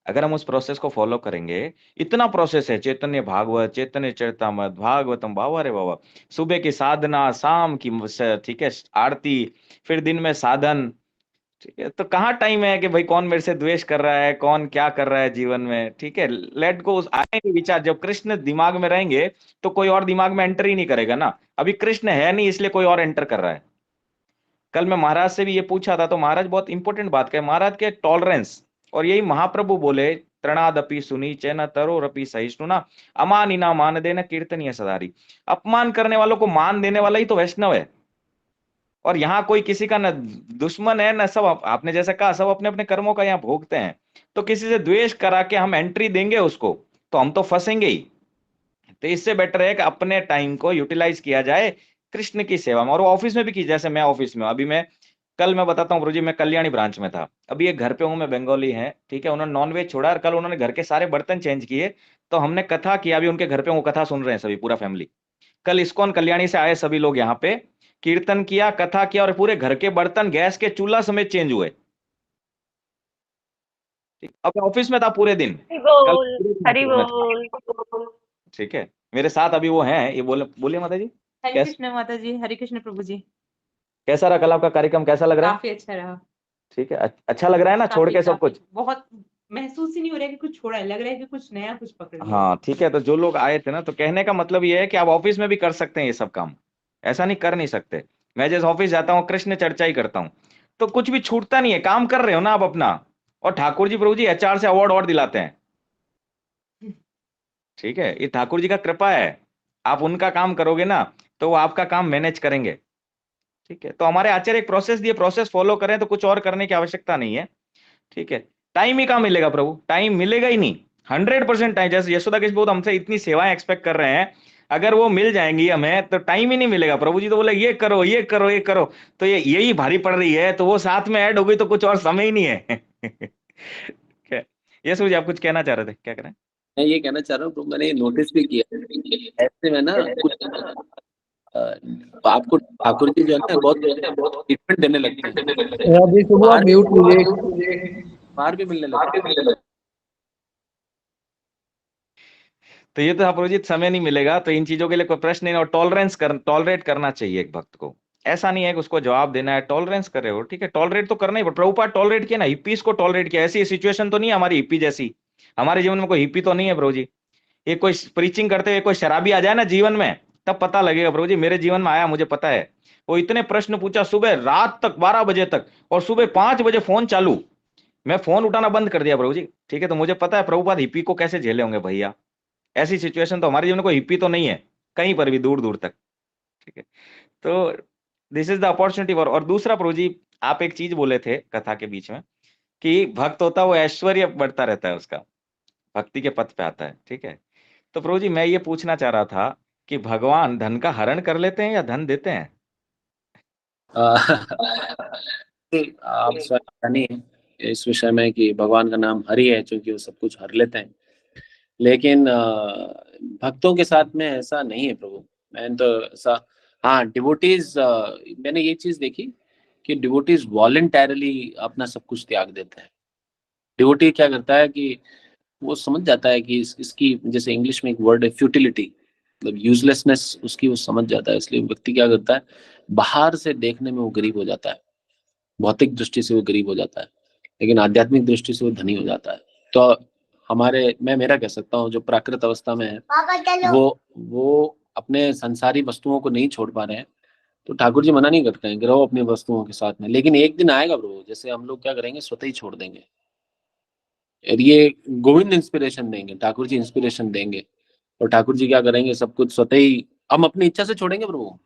S7: अगर हम उस प्रोसेस को फॉलो करेंगे, इतना प्रोसेस है, चैतन्य भागवत, चैतन्य चरितमृत, भागवतम, बाबा रे बाबा, सुबह की साधना, शाम की ठीक है आरती, फिर दिन में साधन, ठीक है। तो कहाँ टाइम है कि भाई कौन मेरे से द्वेष कर रहा है, कौन क्या कर रहा है जीवन में, ठीक है। लेट गो, आएंगे विचार। जब कृष्ण दिमाग में रहेंगे तो कोई और दिमाग में एंटर ही नहीं करेगा ना। अभी कृष्ण है नहीं, इसलिए कोई और एंटर कर रहा है। कल मैं महाराज से भी ये पूछा था, तो महाराज बहुत इंपॉर्टेंट बात कहे, महाराज के टॉलरेंस, और यही महाप्रभु बोले, तृणादपि सुनी चैन तरोरपि सहिष्णुना, अमानिना मान देना कीर्तनीय सदारी। अपमान करने वालों को मान देने वाला ही तो वैष्णव है। और यहाँ कोई किसी का न दुश्मन है न, सब आपने जैसा कहा, सब अपने अपने कर्मों का यहाँ भोगते हैं। तो किसी से द्वेष करा के हम एंट्री देंगे उसको, तो हम तो फंसेंगे ही। तो इससे बेटर है कि अपने टाइम को यूटिलाइज किया जाए कृष्ण की सेवा में। और वो ऑफिस में भी की, जैसे मैं ऑफिस में, अभी मैं कल मैं बताता हूँ गुरुजी, मैं कल्याणी ब्रांच में था, अभी एक घर पे हूँ मैं, बंगाली है, ठीक है, उन्होंने नॉनवेज छोड़ा और कल उन्होंने घर के सारे बर्तन चेंज किए। तो हमने कथा किया, अभी उनके घर पे वो कथा सुन रहे हैं सभी, पूरा फैमिली। कल इस्कॉन कल्याणी से आए सभी लोग यहाँ पे, कीर्तन किया, कथा किया, और पूरे घर के बर्तन गैस के चूल्हा समेत चेंज हुए। अब ऑफिस में था पूरे दिन, कल पूरे दिन
S3: हरि
S7: ऑफिस में
S3: बोल।
S7: था। ठीक है, मेरे साथ अभी वो हैं, ये बोलिए माता जी।
S9: हरे कृष्ण माता जी, हरे कृष्ण प्रभु जी।
S7: कैसा रहा कल आपका कार्यक्रम, कैसा लग रहा है?
S9: काफी अच्छा रहा।
S7: ठीक है, अच्छा लग रहा है ना, छोड़ के सब कुछ?
S9: बहुत महसूस ही नहीं हो रहा है कि कुछ छोड़ा है, लग रहा है कि कुछ नया कुछ पकड़ लिया।
S7: हाँ ठीक है, तो जो लोग आए थे ना, तो कहने का मतलब ये है कि आप ऑफिस में भी कर सकते हैं ये सब काम, ऐसा नहीं कर नहीं सकते। मैं जैसे ऑफिस जाता हूँ, कृष्ण चर्चा ही करता हूँ, तो कुछ भी छूटता नहीं है, काम कर रहे हो ना आप अपना। और ठाकुर जी प्रभु जी एचआर से अवार्ड और दिलाते हैं, ठीक है, ये ठाकुर जी का कृपा है। आप उनका काम करोगे ना, तो वो आपका काम मैनेज करेंगे, ठीक है। तो हमारे आचार्य एक प्रोसेस दिए, प्रोसेस फॉलो करें तो कुछ और करने की आवश्यकता नहीं है, ठीक है। टाइम ही कहाँ मिलेगा प्रभु, टाइम मिलेगा ही नहीं। 100% टाइम, जैसे यशोदा कृष्ण बहुत हमसे इतनी सेवाएं एक्सपेक्ट कर रहे हैं, अगर वो मिल जाएंगी हमें तो टाइम ही नहीं मिलेगा। प्रभु जी तो बोले ये करो ये करो ये करो, तो ये यही भारी पड़ रही है, तो वो साथ में ऐड हो गई तो कुछ और समय ही नहीं है। ये सोचिए, आप कुछ कहना चाह रहे थे, क्या करें?
S1: मैं ये कहना चाह रहा हूँ, तो मैंने नोटिस भी किया ऐसे में ना, कुछ आपको ठाकुर जी जो है ना बहुत ट्रीटमेंट देने लगते हैं,
S4: राजेश प्रभु आप म्यूट कीजिए।
S1: बाहर भी मिलने लगते हैं।
S7: तो ये तो अपोजिट समय नहीं मिलेगा, तो इन चीजों के लिए कोई प्रश्न नहीं, और टॉलरेट करना चाहिए एक भक्त को। ऐसा नहीं है कि उसको जवाब देना है, टॉलरेंस कर रहे हो, ठीक है, टॉलरेट तो करना ही। प्रभुपाद टॉलरेट किया ना, हिप्पीज को टॉलरेट किया। ऐसी सिचुएशन तो नहीं है हमारी हिप्पी जैसी, हमारे जीवन में कोई हिप्पी तो नहीं है प्रभु जी। ये कोई प्रीचिंग करते हुए कोई शराबी आ जाए ना जीवन में, तब पता लगेगा प्रभु जी। मेरे जीवन में आया, मुझे पता है, वो इतने प्रश्न पूछा सुबह रात तक 12 बजे तक, और सुबह 5 बजे फोन चालू, मैं फोन उठाना बंद कर दिया प्रभु जी, ठीक है। तो मुझे पता है प्रभुपाद हिप्पी को कैसे झेले होंगे भैया। ऐसी सिचुएशन तो हमारे जीवन में कोई हिप्पी तो नहीं है कहीं पर भी, दूर दूर तक, ठीक है। तो this is the opportunity for. और दूसरा प्रभु जी, आप एक चीज बोले थे कथा के बीच में कि भक्त होता है वो ऐश्वर्य बढ़ता रहता है उसका, भक्ति के पथ पे आता है, ठीक है। तो प्रभु जी मैं ये पूछना चाह रहा था कि भगवान धन का हरण कर लेते हैं या धन देते हैं?
S1: आप स्वयं जानिए इस विषय में कि भगवान का नाम हरि है, क्योंकि वो सब कुछ हर लेते हैं। लेकिन भक्तों के साथ में ऐसा नहीं है प्रभु। मैंने तो ऐसा, हाँ डिवोटीज, मैंने ये चीज देखी कि डिवोटीज वॉलेंटरली अपना सब कुछ त्याग देते हैं। डिवोटी क्या करता है कि वो समझ जाता है कि इसकी, जैसे इंग्लिश में एक वर्ड है फ्यूटिलिटी, मतलब यूजलेसनेस उसकी वो समझ जाता है। इसलिए व्यक्ति क्या करता है, बाहर से देखने में वो गरीब हो जाता है, भौतिक दृष्टि से वो गरीब हो जाता है, लेकिन आध्यात्मिक दृष्टि से वो धनी हो जाता है। तो मैं मेरा कह सकता हूँ जो प्राकृत अवस्था में है, वो अपने संसारी वस्तुओं को नहीं छोड़ पा रहे हैं, तो ठाकुर जी मना नहीं करते हैं कि रहो अपनी वस्तुओं के साथ में। लेकिन एक दिन आएगा प्रभु, जैसे हम लोग क्या करेंगे, स्वतः ही छोड़ देंगे। और ये गोविंद इंस्पिरेशन देंगे, ठाकुर जी इंस्पिरेशन देंगे, और ठाकुर जी क्या करेंगे, सब कुछ स्वतः ही हम अपनी इच्छा से छोड़ेंगे प्रभु।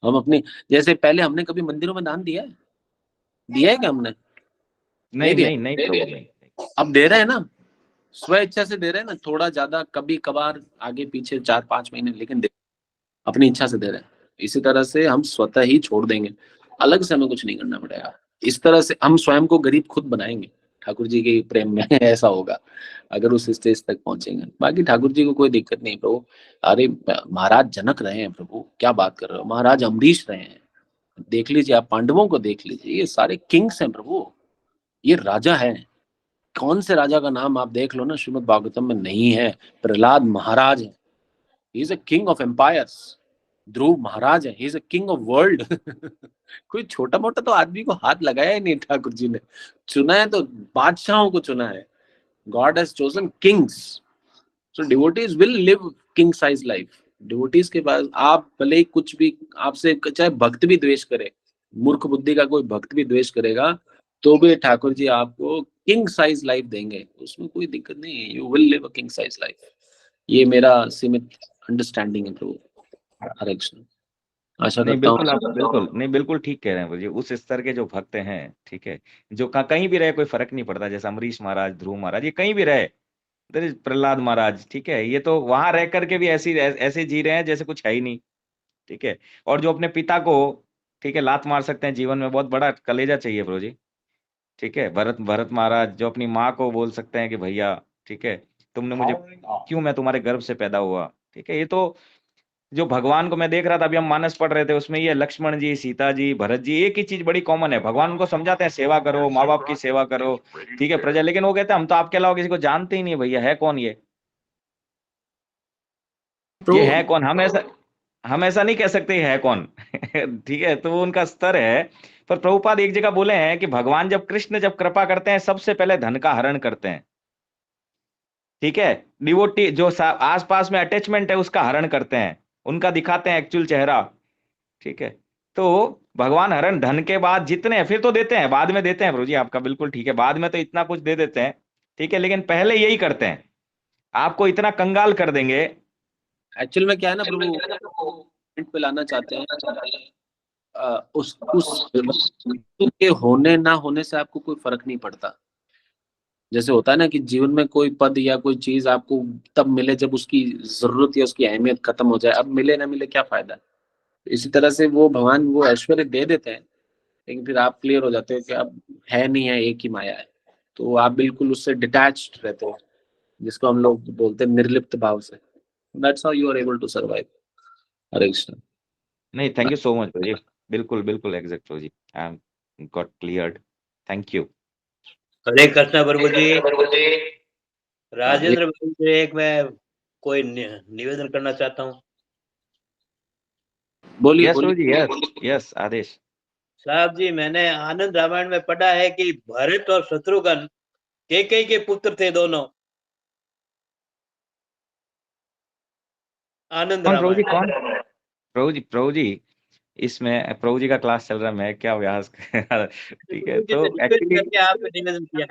S1: हम अपनी, जैसे पहले हमने कभी मंदिरों में दान दिया है क्या हमने?
S7: नहीं
S1: दिया।
S7: नहीं नहीं प्रभु नहीं।
S1: अब दे रहे हैं ना, स्व इच्छा से दे रहे हैं ना, थोड़ा ज्यादा कभी कभार आगे पीछे 4-5 महीने, लेकिन अपनी इच्छा से दे रहे हैं। इसी तरह से हम स्वतः ही छोड़ देंगे, अलग से हमें कुछ नहीं करना पड़ेगा। इस तरह से हम स्वयं को गरीब खुद बनाएंगे ठाकुर जी के प्रेम में। ऐसा होगा अगर उस स्टेज तक पहुंचेंगे। बाकी ठाकुर जी को कोई दिक्कत नहीं प्रभु। अरे महाराज जनक रहे हैं प्रभु, क्या बात कर रहे हो, महाराज अम्बरीश रहे हैं, देख लीजिए आप पांडवों को देख लीजिए, ये सारे किंग्स हैं प्रभु, ये राजा है। कौन से राजा का नाम आप देख लो ना श्रीमद् भागवतम में नहीं है। प्रहलाद महाराज है, he is a king of empires. Dhruv Maharaj है, he is a king of world. कोई छोटा मोटा तो आदमी को हाथ लगाया ही नहीं ठाकुर जी ने, चुना है तो बादशाहों को चुना है। God has chosen Kings, so devotees will live king size life. Devotees के पास आप भले ही कुछ भी, आपसे चाहे भक्त भी द्वेष करे, मूर्ख बुद्धि का कोई भक्त भी द्वेष करेगा, तो भी ठाकुर जी आपको किंग साइज लाइफ देंगे, उसमें कोई दिक्कत नहीं है। You will live a king size life. ये मेरा सीमित अंडरस्टैंडिंग है प्रभु। हरे कृष्ण। आशा
S7: नहीं
S1: करता
S7: बिल्कुल, आप
S1: हूँ।
S7: बिल्कुल नहीं, बिल्कुल ठीक कह रहे हैं मुझे। उस स्तर के जो भक्त हैं, ठीक है, जो कहीं भी रहे कोई फर्क नहीं पड़ता, जैसे अमरीश महाराज, ध्रुव महाराज, ये कहीं भी रहे, प्रहलाद महाराज, ठीक है, ये तो वहां रह करके भी ऐसे जी रहे हैं जैसे कुछ है ही नहीं, ठीक है। और जो अपने पिता को, ठीक है, लात मार सकते हैं जीवन में, बहुत बड़ा कलेजा चाहिए प्रभु जी, ठीक है। भरत भरत महाराज जो अपनी माँ को बोल सकते हैं कि भैया, ठीक है, तुमने मुझे, क्यों मैं तुम्हारे गर्भ से पैदा हुआ, ठीक है। ये तो जो भगवान को मैं देख रहा था, अभी हम मानस पढ़ रहे थे, उसमें ये लक्ष्मण जी, सीता जी, भरत जी, एक ही चीज बड़ी कॉमन है, भगवान उनको समझाते हैं सेवा करो, माँ बाप की सेवा करो, ठीक है, प्रजा। लेकिन वो कहते हैं हम तो आपके अलावा किसी को जानते ही नहीं भैया, है कौन ये है कौन? हम ऐसा नहीं कह सकते ये है कौन। ठीक है, तो वो उनका स्तर है। पर प्रभुपाद एक जगह बोले हैं कि भगवान कृष्ण जब कृपा करते हैं, सबसे पहले धन का हरण करते हैं, ठीक है। डिवोटी जो आसपास में अटैचमेंट है उसका हरण करते हैं, उनका दिखाते हैं एक्चुअल चेहरा, ठीक है। तो भगवान हरण धन के बाद जितने हैं, फिर तो देते हैं, बाद में देते हैं प्रभु जी, आपका बिल्कुल ठीक है, बाद में तो इतना कुछ दे देते हैं, ठीक है, लेकिन पहले यही करते हैं, आपको इतना कंगाल कर देंगे।
S1: एक्चुअल में क्या है ना प्रभु, पॉइंट पे लाना चाहते हैं, उस वस्तु के होने ना होने से आपको कोई फर्क नहीं पड़ता। जैसे होता है ना कि जीवन में कोई पद या कोई चीज आपको तब मिले जब उसकी जरूरत या उसकी अहमियत खत्म हो जाए, अब मिले ना मिले क्या फायदा। इसी तरह से वो भगवान वो ऐश्वर्य दे देते हैं, लेकिन फिर आप क्लियर हो जाते हो कि अब है नहीं है, एक ही माया है, तो आप बिल्कुल उससे डिटैच्ड रहते हो, जिसको हम लोग बोलते हैं निर्लिप्त भाव से। That's how you are able to survive. Hare Krishna.
S7: नहीं, thank you so much Prabhu ji. बिल्कुल बिल्कुल exact Prabhu ji, I am got cleared. Thank you.
S2: Hare Krishna Prabhu ji. Rajendra Prabhu से एक मैं कोई निवेदन करना चाहता हूँ।
S1: बोलिए
S7: यस प्रभु जी,
S1: बोलिए।
S7: यस यस आदेश।
S2: साहब जी, मैंने आनंद रामायण में पढ़ा है कि भरत और शत्रुघ्न कैकेयी के पुत्र थे दोनों। आनंद
S7: कौन प्रभु जी,
S2: रामायण।
S7: कौन? प्रभु जी इसमें प्रभु जी का क्लास चल रहा है, मैं क्या व्यास ठीक है।
S2: प्रभु जी
S7: तो
S2: से रिक्वेस्ट
S7: एक्चुअली
S2: करके आपको निवेदन किया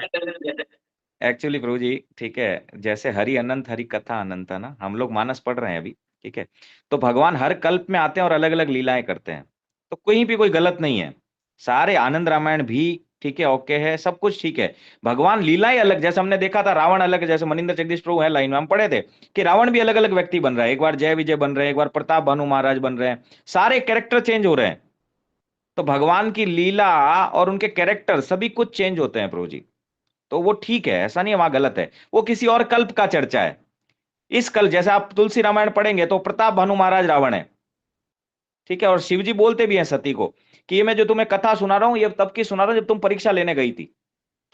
S2: है।
S7: प्रभु जी ठीक है, जैसे हरि अनंत हरि कथा अनंत है ना, हम लोग मानस पढ़ रहे हैं अभी, ठीक है। तो भगवान हर कल्प में आते हैं और अलग अलग लीलाएं करते हैं, तो कहीं भी कोई गलत नहीं है। सारे आनंद रामायण भी ठीक है, ओके है, सब कुछ ठीक है। भगवान लीलाएं अलग, जैसे हमने देखा था रावण अलग, जैसे मनिंदर जगदीश प्रभु है लाइन में हम पढ़े थे कि रावण भी अलग अलग व्यक्ति बन रहा है, एक बार जय विजय बन रहे हैं, एक बार प्रताप भानु महाराज बन रहे हैं, सारे कैरेक्टर चेंज हो रहे हैं। तो भगवान की लीला और उनके कैरेक्टर सभी कुछ चेंज होते हैं प्रभु जी, तो वो ठीक है, ऐसा नहीं है वहां गलत है, वो किसी और कल्प का चर्चा है। इस कल जैसे आप तुलसी रामायण पढ़ेंगे तो प्रताप भानु महाराज रावण है, ठीक है। और शिव जी बोलते भी हैं सती को कि ये मैं जो तुम्हें कथा सुना रहा हूं ये तब की सुना रहा हूं जब तुम परीक्षा लेने गई थी,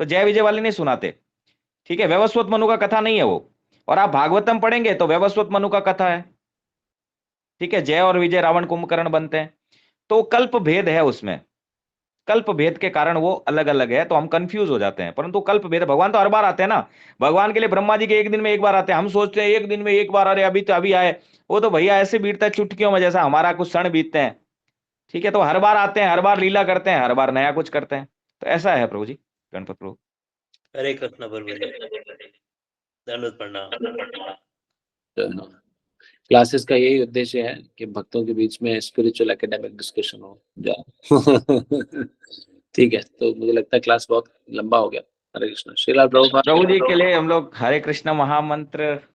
S7: तो जय विजय वाले नहीं सुनाते, ठीक है। वैवस्वत मनु का कथा नहीं है वो। और आप भागवतम पढ़ेंगे तो वैवस्वत मनु का कथा है, ठीक है। जय और विजय रावण कुंभकर्ण बनते हैं, तो कल्प भेद है उसमें, कल्प भेद के कारण वो अलग अलग है, तो हम कंफ्यूज हो जाते हैं। परंतु कल्प भेद, भगवान तो हर बार आते हैं ना। भगवान के लिए ब्रह्मा जी के एक दिन में एक बार आते हैं, हम सोचते हैं एक दिन में एक बार, अरे अभी तो अभी आए, वो तो भैया ऐसे बीतता है चुटकियों में, जैसा हमारा कुछ क्षण बीतते हैं, ठीक है। तो हर बार आते हैं, हर बार लीला करते हैं, हर बार नया कुछ करते हैं, तो ऐसा है प्रभु जी। गणपत प्रभु।
S2: हरे कृष्ण प्रभु जी। दंडवत प्रणाम।
S1: क्लासेस का यही उद्देश्य है कि भक्तों के बीच में स्पिरिचुअल एकेडमिक डिस्कशन हो जाए। ठीक है, तो मुझे लगता है क्लास बहुत लंबा हो गया। हरे कृष्ण। श्रीला प्रभुपाद
S7: प्रभु जी के लिए हम लोग हरे कृष्ण महामंत्र